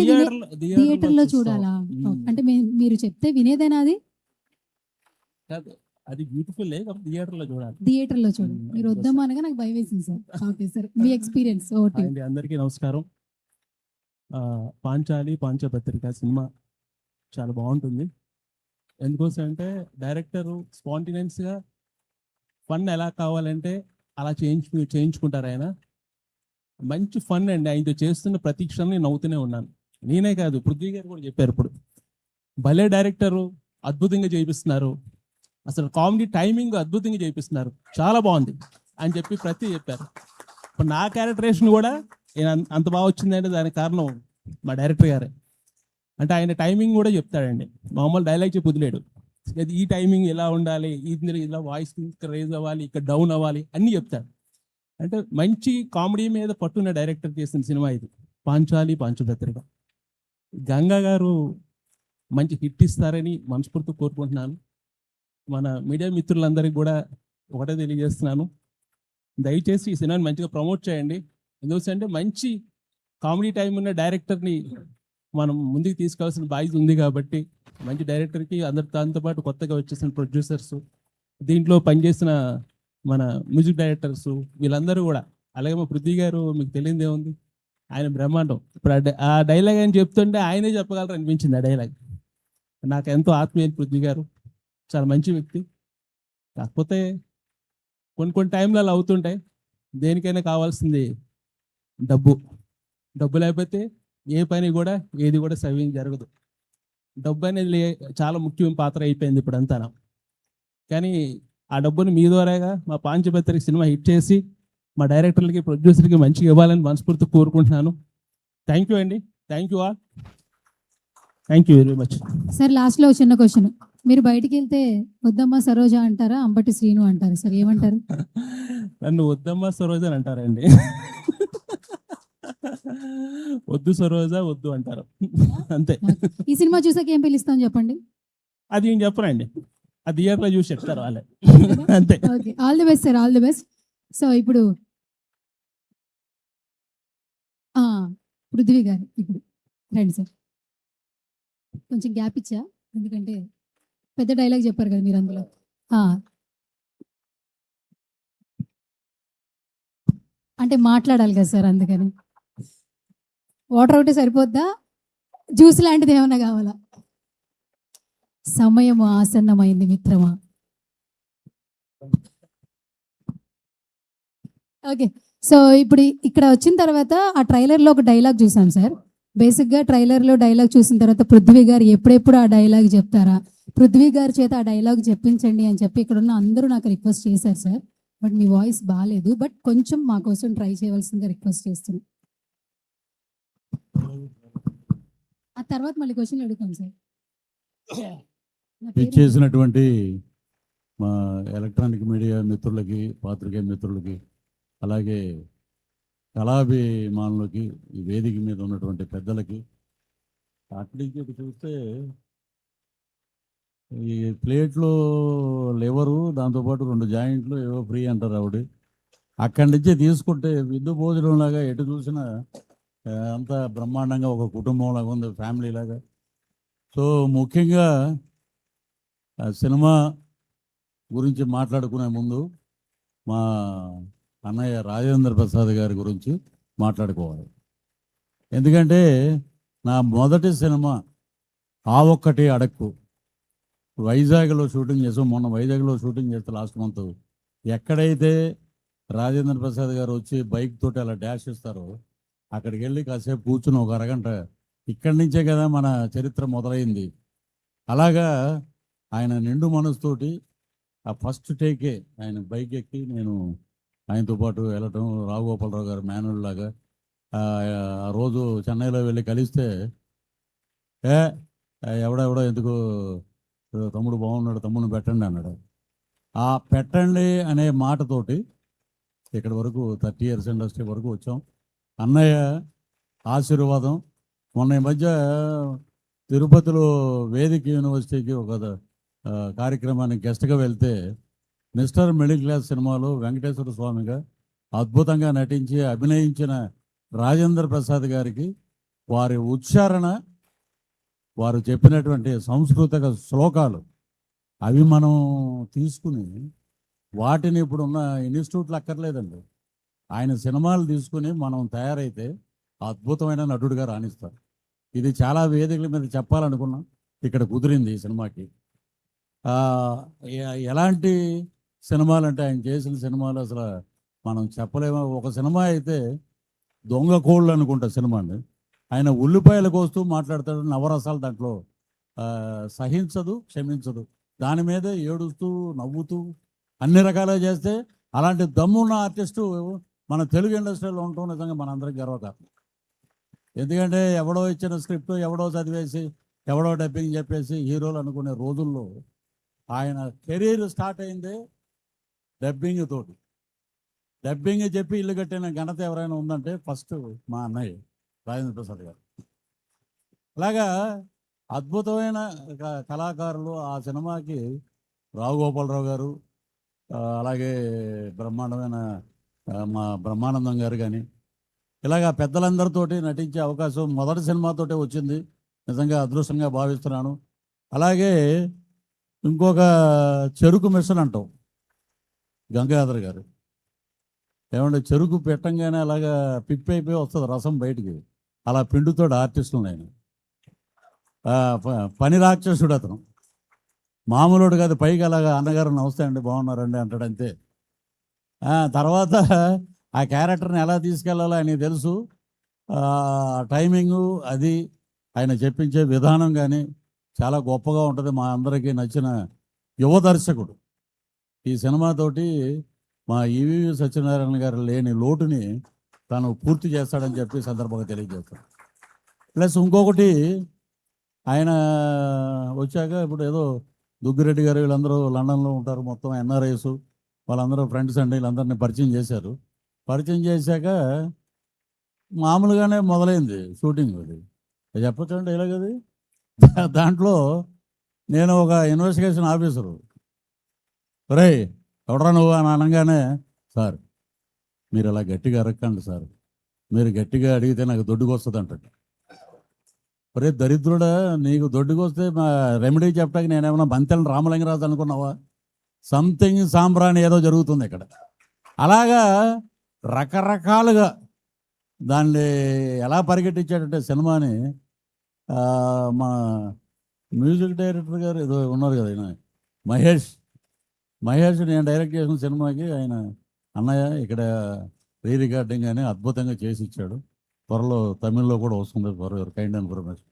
థియేటర్ లో చూడాలా? అంటే మీరు చెప్తే వినేదేనా? అది అది బ్యూటిఫుల్ థియేటర్ లో చూడాలి. థియేటర్ లో చూడాలి. మీరు వద్దమ్మా అనగా నాకు భయం వేసింది సార్. ఓకే సార్, మీ ఎక్స్పీరియన్స్. అండి అందరికీ నమస్కారం. పాంచాలి పాంచపత్రిక సినిమా చాలా బాగుంటుంది. ఎందుకోసం అంటే డైరెక్టర్ స్పాంటినియస్గా ఫన్ ఎలా కావాలంటే అలా చేయించుకుంటారు ఆయన. మంచి ఫన్ అండి. ఆయనతో చేస్తున్న ప్రతి క్షణం నేను నవ్వుతూనే ఉన్నాను. నేనే కాదు, పృథ్వీ గారు కూడా చెప్పారు ఇప్పుడు. భలే డైరెక్టరు, అద్భుతంగా చేయిస్తున్నారు. అసలు కామెడీ టైమింగ్ అద్భుతంగా చేయిస్తున్నారు, చాలా బాగుంది అని చెప్పి చెప్పారు. ఇప్పుడు నా క్యారెక్టరేషన్ కూడా అంత బాగా వచ్చిందంటే దానికి కారణం మా డైరెక్టర్ గారే. అంటే ఆయన టైమింగ్ కూడా చెప్తాడండి, మామూలు డైలాగ్ చెప్పి వదిలేడు. ఈ టైమింగ్ ఎలా ఉండాలి, ఇలా వాయిస్ రేజ్ అవ్వాలి, ఇక్కడ డౌన్ అవ్వాలి అన్నీ చెప్తాడు. అంటే మంచి కామెడీ మీద పట్టున్న డైరెక్టర్ చేసిన సినిమా ఇది పాంచాలి పాంచపత్రిక. గంగా గారు మంచి హిట్ ఇస్తారని మనస్ఫూర్తిగా కోరుకుంటున్నాను. మన మీడియా మిత్రులందరికీ కూడా ఒకటే తెలియజేస్తున్నాను, దయచేసి ఈ సినిమాని మంచిగా ప్రమోట్ చేయండి. ఎందుకంటే మంచి కామెడీ టైం ఉన్న డైరెక్టర్ని మనం ముందుకు తీసుకోవాల్సిన బాధ్యత ఉంది. కాబట్టి మంచి డైరెక్టర్కి దాంతో పాటు కొత్తగా వచ్చేసిన ప్రొడ్యూసర్స్, దీంట్లో పనిచేసిన మన మ్యూజిక్ డైరెక్టర్స్, వీళ్ళందరూ కూడా, అలాగే మా పృథ్వీ గారు మీకు తెలియదే ఉంది, ఆయన బ్రహ్మాండం. ఇప్పుడు ఆ డైలాగ్ అని చెప్తుంటే ఆయనే చెప్పగలరు అనిపించింది. ఆ డైలాగ్ నాకు ఎంతో ఆత్మీయ. పృథ్వీ గారు చాలా మంచి వ్యక్తి. కాకపోతే కొన్ని టైంలో అలా అవుతుంటాయి. దేనికైనా కావాల్సింది డబ్బు. డబ్బు లేకపోతే ఏ పని కూడా ఏది కూడా సవ్యం జరగదు. డబ్బు అనేది చాలా ముఖ్యమైన పాత్ర అయిపోయింది ఇప్పుడంతా. కానీ ఆ డబ్బుని మీ ద్వారాగా మా పాంచభద్ర సినిమా హిట్ చేసి మా డైరెక్టర్లకి ప్రొడ్యూసర్కి మంచిగా ఇవ్వాలని మనస్ఫూర్తి కోరుకుంటున్నాను. థ్యాంక్ యూ అండి. Thank you all. Thank you very much. Sir లాస్ట్లో చిన్న క్వశ్చన్, మీరు బయటికి వెళ్తే వద్దమ్మ సరోజ అంటారా, అంబటి శ్రీను అంటారా సార్, ఏమంటారు? నన్ను వద్దమ్మ సరోజ అని అంటారండి. వద్దు సరోజ వద్దు అంటారు అంతే. ఈ సినిమా చూసాక ఏం పిలుస్తాం చెప్పండి. అది ఏం చెప్పరండి, ఆ థియేటర్లో చూసి చెప్తారు వాళ్ళే. అంతే. Okay, all the best sir, all the best. So ఇప్పుడు పృథ్వీ గారు ఇప్పుడు రండి సార్. కొంచెం గ్యాప్ ఇచ్చా, ఎందుకంటే పెద్ద డైలాగ్ చెప్పారు కదా మీరు అందులో. అంటే మాట్లాడాలి కదా సార్, అందుకని. వాటర్ ఒకటి సరిపోద్దా, జ్యూస్ లాంటిది ఏమైనా కావాలా? సమయం ఆసన్నమైంది మిత్రమా. ఓకే, సో ఇప్పుడు ఇక్కడ వచ్చిన తర్వాత ఆ ట్రైలర్లో ఒక డైలాగ్ చూసాం సార్. బేసిక్గా ట్రైలర్లో డైలాగ్ చూసిన తర్వాత పృథ్వీ గారు ఎప్పుడెప్పుడు ఆ డైలాగ్ చెప్తారా, పృథ్వీ గారి చేత ఆ డైలాగ్ చెప్పించండి అని చెప్పి ఇక్కడ ఉన్న అందరూ నాకు రిక్వెస్ట్ చేశారు సార్. బట్ మీ వాయిస్ బాగాలేదు, బట్ కొంచెం మా కోసం ట్రై చేయవలసిందిగా రిక్వెస్ట్ చేస్తున్నాను. ఆ తర్వాత మళ్ళీ క్వశ్చన్ అడుగుతాం సార్. నా పేరు- ఇచ్చేసినటువంటి మా ఎలక్ట్రానిక్ మీడియా మిత్రులకి, పాత్రికేయ మిత్రులకి, అలాగే కళాభిమానులకి, ఈ వేదిక మీద ఉన్నటువంటి పెద్దలకి, అట్లీకి ఇటు చూస్తే ఈ ప్లేట్లో లివరు, దాంతోపాటు 2 జాయింట్లు ఏవో ఫ్రీ అంటారు ఆవిడ. అక్కడి నుంచి తీసుకుంటే విందు భోజనంలాగా ఎటు చూసినా అంతా బ్రహ్మాండంగా ఒక కుటుంబంలాగా ఉంది, ఫ్యామిలీ లాగా. సో ముఖ్యంగా సినిమా గురించి మాట్లాడుకునే ముందు మా అన్నయ్య రాజేంద్ర ప్రసాద్ గారి గురించి మాట్లాడుకోవాలి. ఎందుకంటే నా మొదటి సినిమా ఆ ఒక్కటి అడక్కు వైజాగ్లో షూటింగ్ చేసాం. మొన్న వైజాగ్లో షూటింగ్ చేస్తే లాస్ట్ మంత్ ఎక్కడైతే రాజేంద్ర ప్రసాద్ గారు వచ్చి బైక్ తోటి అలా డాష్ ఇస్తారో అక్కడికి వెళ్ళి కాసేపు కూర్చుని ఒక అరగంట, ఇక్కడి నుంచే కదా మన చరిత్ర మొదలైంది. అలాగా ఆయన నిండు మనసుతోటి ఆ ఫస్ట్ టేకే ఆయన బైక్ ఎక్కి నేను ఆయనతో పాటు వెళ్ళటం, రావుగోపాలరావు గారు మాన్యువల్ లాగా ఆ రోజు చెన్నైలో వెళ్ళి కలిస్తే ఎవడెవడో ఎందుకు తమ్ముడు బాగున్నాడు, తమ్ముడిని పెట్టండి అన్నాడు. ఆ పెట్టండి అనే మాటతోటి ఇక్కడి వరకు 30 years ఇండస్ట్రీ వరకు వచ్చాం. అన్నయ్య ఆశీర్వాదం. మొన్న ఈ మధ్య తిరుపతిలో వేదిక యూనివర్సిటీకి ఒక కార్యక్రమానికి గెస్ట్గా వెళ్తే మిస్టర్ మిడిల్ క్లాస్ సినిమాలో వెంకటేశ్వర స్వామిగా అద్భుతంగా నటించి అభినయించిన రాజేంద్ర ప్రసాద్ గారికి వారి ఉచ్చారణ, వారు చెప్పినటువంటి సాంస్కృతిక శ్లోకాలు అవి మనం తీసుకుని వాటిని ఇప్పుడున్న ఇన్స్టిట్యూట్లు అక్కర్లేదండి. ఆయన సినిమాలు తీసుకుని మనం తయారైతే అద్భుతమైన నటుడిగా రాణిస్తారు. ఇది చాలా వేదికల మీద చెప్పాలనుకున్నాం, ఇక్కడ కుదిరింది ఈ సినిమాకి. ఎలాంటి సినిమాలు అంటే ఆయన చేసిన సినిమాలు అసలు మనం చెప్పలేము. ఒక సినిమా అయితే దొంగ కోళ్ళు అనుకుంటా సినిమా అండి. ఆయన ఉల్లిపాయలు కోస్తూ మాట్లాడతాడు, నవరసాలు దాంట్లో సహించదు, క్షమించదు, దాని మీదే ఏడుస్తూ నవ్వుతూ అన్ని రకాలుగా చేస్తే అలాంటి దమ్మున్న ఆర్టిస్టు మన తెలుగు ఇండస్ట్రీలో ఉండటం నిజంగా మనందరికీ గర్వకారణం. ఎందుకంటే ఎవడో ఇచ్చిన స్క్రిప్ట్ ఎవడో చదివేసి ఎవడో డబ్బింగ్ చెప్పేసి హీరోలు అనుకునే రోజుల్లో ఆయన కెరీర్ స్టార్ట్ అయిందే డబ్బింగ్ తోటి. డబ్బింగ్ చెప్పి ఇల్లు కట్టిన ఘనత ఎవరైనా ఉందంటే ఫస్ట్ మా అన్నయ్య రాజేంద్ర ప్రసాద్ గారు. అలాగా అద్భుతమైన కళాకారులు. ఆ సినిమాకి రావుగోపాలరావు గారు, అలాగే బ్రహ్మాండమైన మా బ్రహ్మానందం గారు కానీ ఇలాగా పెద్దలందరితోటి నటించే అవకాశం మొదటి సినిమాతోటే వచ్చింది. నిజంగా అదృష్టంగా భావిస్తున్నాను. అలాగే ఇంకొక చెరుకు మిషన్ అంటాం గంగాధర్ గారు. ఏమంటే చెరుకు పెట్టంగానే అలాగా పిప్పి అయిపోయి వస్తుంది రసం బయటికి, అలా పిండుతోడు ఆర్టిస్టులు. నేను పని రాక్షసుడు అతను, మామూలుడు కాదు. పైకి అలాగా అన్నగారు నమస్తే అండి బాగున్నారండి అంటాడు అంతే. తర్వాత ఆ క్యారెక్టర్ని ఎలా తీసుకెళ్లాలో ఆయనకి తెలుసు. టైమింగు అది ఆయన చెప్పించే విధానం కానీ చాలా గొప్పగా ఉంటుంది. మా అందరికీ నచ్చిన యువ దర్శకుడు. ఈ సినిమాతోటి మా ఈవీవి సత్యనారాయణ గారు లేని లోటుని తను పూర్తి చేస్తాడని చెప్పి సందర్భంగా తెలియజేస్తాను. ప్లస్ ఇంకొకటి, ఆయన వచ్చాక ఇప్పుడు ఏదో దుగ్గిరెడ్డి గారు వీళ్ళందరూ లండన్లో ఉంటారు, మొత్తం ఎన్ఆర్ఐస్ వాళ్ళందరూ ఫ్రెండ్స్ అండి, వీళ్ళందరినీ పరిచయం చేశారు. పరిచయం చేశాక మామూలుగానే మొదలైంది షూటింగ్. అది చెప్పచ్చండి ఇలాగది. దాంట్లో నేను ఒక ఇన్వెస్టిగేషన్ ఆఫీసరు, రే ఎవడరా నువ్వు అని అనగానే, సార్ మీరు అలా గట్టిగా అరక్కండి సార్, మీరు గట్టిగా అడిగితే నాకు దొడ్డుకు వస్తుంది అంటాడు. ఒరే దరిద్రుడా, నీకు దొడ్డుకు వస్తే మా రెమెడీ చెప్పడానికి నేనేమన్నా బంతెలను రామలింగరాజు అనుకున్నావా? సంథింగ్ సాంబ్రాణి ఏదో జరుగుతుంది ఇక్కడ. అలాగా రకరకాలుగా దాన్ని ఎలా పరిగెట్టించాడంటే సినిమాని, మా మ్యూజిక్ డైరెక్టర్ గారు ఏదో ఉన్నారు కదా, ఆయన మహేష్ నేను డైరెక్ట్ చేసిన సినిమాకి ఆయన అన్నయ్య ఇక్కడ రీ రికార్డింగ్ అని అద్భుతంగా చేసి ఇచ్చాడు. త్వరలో తమిళ్లో కూడా వస్తుంది, ఫర్ కైండ్ ఇన్ఫర్మేషన్.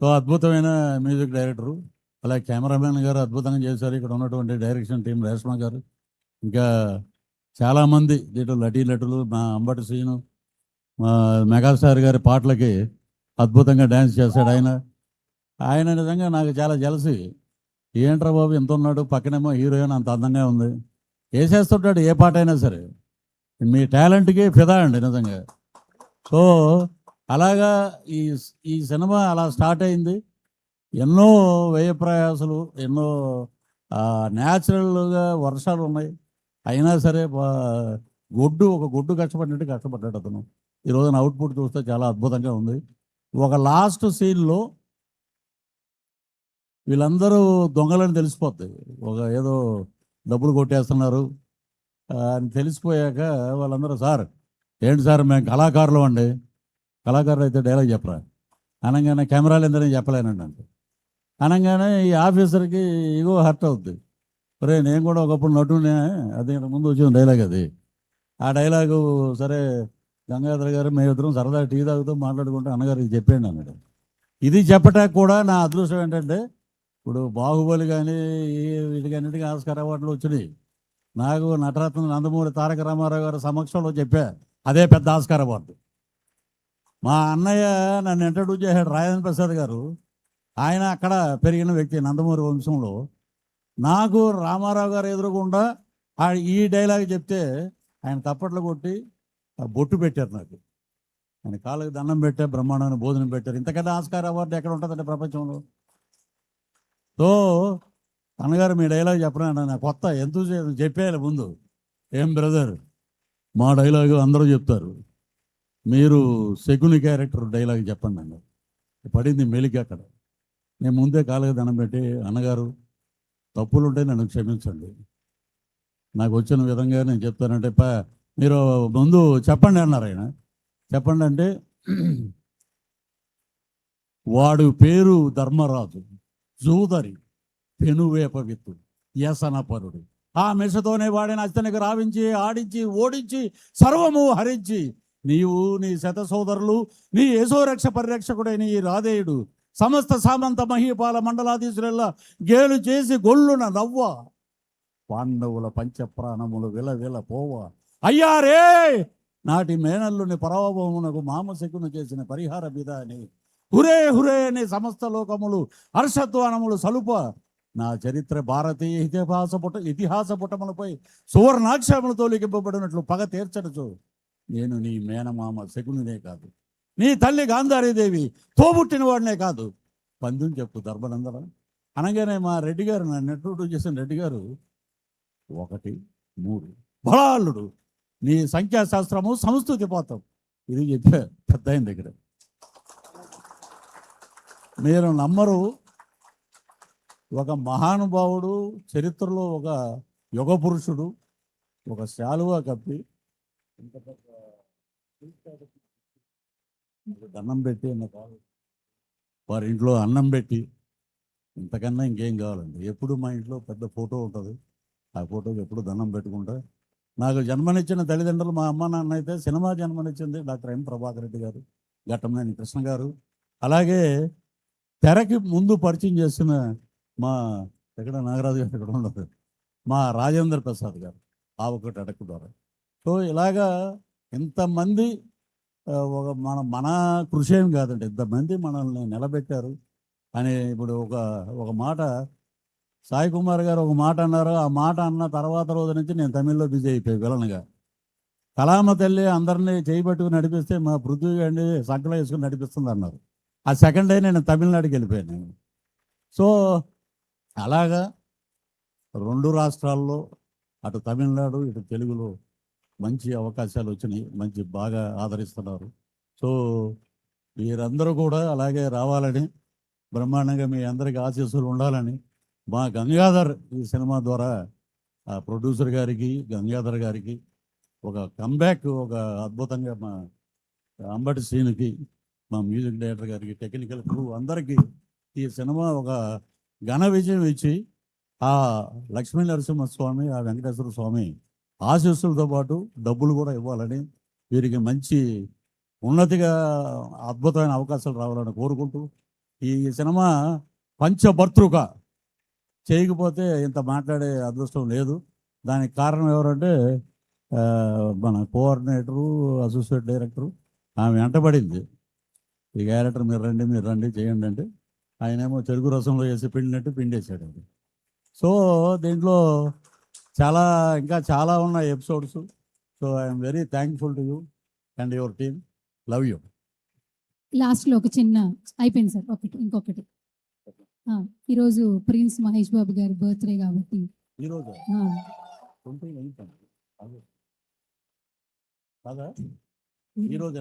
సో అద్భుతమైన మ్యూజిక్ డైరెక్టరు. అలాగే కెమెరామెన్ గారు అద్భుతంగా చేశారు. ఇక్కడ ఉన్నటువంటి డైరెక్షన్ టీం రేష్మా గారు, ఇంకా చాలామంది దీంట్లో నటీనటులు, మా అంబటి శ్రీను, మా మెగాస్టార్ గారి పాటలకి అద్భుతంగా డ్యాన్స్ చేశాడు ఆయన నిజంగా నాకు చాలా జలసి. ఏంట్రా బాబు ఎంత ఉన్నాడు, పక్కనేమో హీరోయిన్ అంత అందంగా ఉంది, వేసేస్తుంటాడు ఏ పాట అయినా సరే. మీ టాలెంట్కి ఫిదా అండి నిజంగా. సో అలాగా ఈ సినిమా అలా స్టార్ట్ అయింది. ఎన్నో వ్యయ ప్రయాసాలు, ఎన్నో న్యాచురల్గా వర్షాలు ఉన్నాయి. అయినా సరే ఒక గొడ్డు కష్టపడ్డాడు అతను. ఈ రోజున అవుట్పుట్ చూస్తే చాలా అద్భుతంగా ఉంది. ఒక లాస్ట్ సీన్లో వీళ్ళందరూ దొంగలని తెలిసిపోద్ది, ఒక ఏదో డబ్బులు కొట్టేస్తున్నారు అని తెలిసిపోయాక వాళ్ళందరూ, సార్ ఏంటి సార్ మేము కళాకారులు అండి, కళాకారులు అయితే డైలాగ్ చెప్పరా అనగానే, కెమెరాలు ఎందుకని చెప్పలేనండి అంటే అనగానే ఈ ఆఫీసర్కి ఇగో హర్ట్ అవుద్ది. సరే నేను కూడా ఒకప్పుడు నటునే, అది ముందు వచ్చిన డైలాగ్ అది. ఆ డైలాగు సరే గంగాధర్ గారు మేమిద్దరం సరదా టీ తాగుతూ మాట్లాడుకుంటూ అన్నగారికి చెప్పాను అన్నాడు. ఇది చెప్పటానికి కూడా నా అదృష్టం ఏంటంటే, ఇప్పుడు బాహుబలి కానీ వీటికన్నిటికీ ఆస్కార్ అవార్డులు వచ్చినాయి. నాకు నటరత్న నందమూరి తారక రామారావు గారి సమక్షంలో చెప్పా, అదే పెద్ద ఆస్కార్ అవార్డు. మా అన్నయ్య నన్ను ఇంట్రడ్యూస్ చేశాడు, రాజేంద్ర ప్రసాద్ గారు. ఆయన అక్కడ పెరిగిన వ్యక్తి నందమూరి వంశంలో. నాకు రామారావు గారు ఎదురుకుండా ఈ డైలాగ్ చెప్తే ఆయన తప్పట్లు కొట్టి బొట్టు పెట్టారు నాకు. ఆయన కాళ్ళకి దండం పెట్టా, బ్రహ్మాండమైన భోజనం పెట్టారు. ఇంతకన్నా ఆస్కార్ అవార్డు ఎక్కడ ఉంటుందంటే ప్రపంచంలో. సో అన్నగారు మీ డైలాగ్ చెప్పరా, నా కొత్త ఎంతూజియాజం చెప్పేయాలి ముందు. ఏం బ్రదర్, మా డైలాగు అందరూ చెప్తారు, మీరు శకుని క్యారెక్టర్ డైలాగ్ చెప్పండి అన్నారు. పడింది మెలికి అక్కడ. నేను ముందే కాళ్ళకి దండం పెట్టి, అన్నగారు తప్పులుంటే నన్ను క్షమించండి, నాకు వచ్చిన విధంగా నేను చెప్తానంటే, మీరు ముందు చెప్పండి అన్నారు ఆయన. చెప్పండి అంటే, వాడు పేరు ధర్మరాజు, జూదరి, పెనువేప విత్తు, వ్యసనపరుడు. ఆ మెషతోనే వాడిని అతనికి రావించి ఆడించి ఓడించి సర్వము హరించి, నీవు నీ శత సోదరులు నీ యశోరక్ష పరిరక్షకుడైన ఈ రాధేయుడు సమస్త సామంత మహీపాల మండలాధీశులెల్లా గేలు చేసి గొల్లున నవ్వ, పాండవుల పంచప్రాణములు విల పోవ, అయ్యారే నాటి మేనల్లుని పరాభవమునకు మామశకును చేసిన పరిహార విధాని, హురే హురే అని సమస్త లోకములు హర్షధ్వానములు సలుప, నా చరిత్ర భారతీయ ఇతిహాస పుటములపై సువర్ణాక్షరములతో లిఖింపబడినట్లు పగ తీర్చడచు, నేను నీ మేనమామ శకునినే కాదు, నీ తల్లి గాంధారీదేవి తోబుట్టిన వాడినే కాదు, పందుని చెప్పు ధర్మనందన అనగానే మా రెడ్డి గారు, నన్ను ఇంట్రొడ్యూస్ చేసిన రెడ్డి గారు, 1 3 బలాలుడు, నీ సంఖ్యాశాస్త్రము సంస్కృతి పోతాం, ఇది చెప్పా పెద్ద ఆయన దగ్గర. మీరు నమ్మరు, ఒక మహానుభావుడు, చరిత్రలో ఒక యుగ పురుషుడు, ఒక శాలువా కప్పి దండం పెట్టి వారి ఇంట్లో అన్నం పెట్టి, ఇంతకన్నా ఇంకేం కావాలండి. ఎప్పుడు మా ఇంట్లో పెద్ద ఫోటో ఉంటుంది, ఆ ఫోటోకి ఎప్పుడు దండం పెట్టుకుంటా నాకు జన్మనిచ్చిన తల్లిదండ్రులు మా అమ్మ నాన్న అయితే సినిమా జన్మనిచ్చింది డాక్టర్ ఎం ప్రభాకర్ రెడ్డి గారు, ఘట్టమనేని కృష్ణ గారు. అలాగే తెరకి ముందు పరిచయం చేసిన మా ఎక్కడ నాగరాజు గారు ఎక్కడ ఉండదు, మా రాజేంద్ర ప్రసాద్ గారు ఆవకటి అడక్కు ద్వారా. సో ఇలాగా ఇంతమంది ఒక మన కృషి ఏం కాదండి, ఇంతమంది మనల్ని నిలబెట్టారు అని. ఇప్పుడు ఒక మాట సాయి కుమార్ గారు ఒక మాట అన్నారు. ఆ మాట అన్న తర్వాత రోజు నుంచి నేను తమిళ్లో బిజీ అయిపోయి విలన్గా. కళామ తల్లి అందరినీ చేయబట్టుకుని నడిపిస్తే మా పృథ్వీ అండి సంకలో వేసుకుని నడిపిస్తుంది అన్నారు. ఆ సెకండ్ డే నేను తమిళనాడుకి వెళ్ళిపోయాను నేను. సో అలాగా 2 రాష్ట్రాల్లో, అటు తమిళనాడు ఇటు తెలుగులో మంచి అవకాశాలు వచ్చినాయి, మంచి బాగా ఆదరిస్తున్నారు. సో మీరందరూ కూడా అలాగే రావాలని, బ్రహ్మాండంగా మీ అందరికీ ఆశీస్సులు ఉండాలని మా గంగాధర్ ఈ సినిమా ద్వారా ఆ ప్రొడ్యూసర్ గారికి, గంగాధర్ గారికి ఒక కంబ్యాక్, ఒక అద్భుతంగా మా అంబటి శ్రీనుకి, మా మ్యూజిక్ డైరెక్టర్ గారికి, టెక్నికల్ క్రూ అందరికీ ఈ సినిమా ఒక ఘన విజయం ఇచ్చి ఆ లక్ష్మీ నరసింహస్వామి, ఆ వెంకటేశ్వర స్వామి ఆశీస్సులతో పాటు డబ్బులు కూడా ఇవ్వాలని, వీరికి మంచి ఉన్నతిగా అద్భుతమైన అవకాశాలు రావాలని కోరుకుంటూ, ఈ సినిమా పంచభర్తృక చేయకపోతే ఇంత మాట్లాడే అదృష్టం లేదు. దానికి కారణం ఎవరంటే మన కోఆర్డినేటరు, అసోసియేట్ డైరెక్టరు ఆమె వెంటబడింది. ఈ క్యారెక్టర్ మీరు రండి చేయండి అంటే ఆయనేమో చెరుకు రసంలో వేసి పిండినట్టు పిండేసాడు. సో దీంట్లో ఇంకా చాలా ఉన్నాయి episodes. So I'm very thankful to you and your team. Love you. లాస్ట్లో ఒక చిన్న అయిపోయింది సార్, ఇంకొకటి. ఈరోజు ప్రిన్స్ మహేష్ బాబు గారి బర్త్డే కాబట్టి ఈరోజు ఆ, కాదా ఈరోజు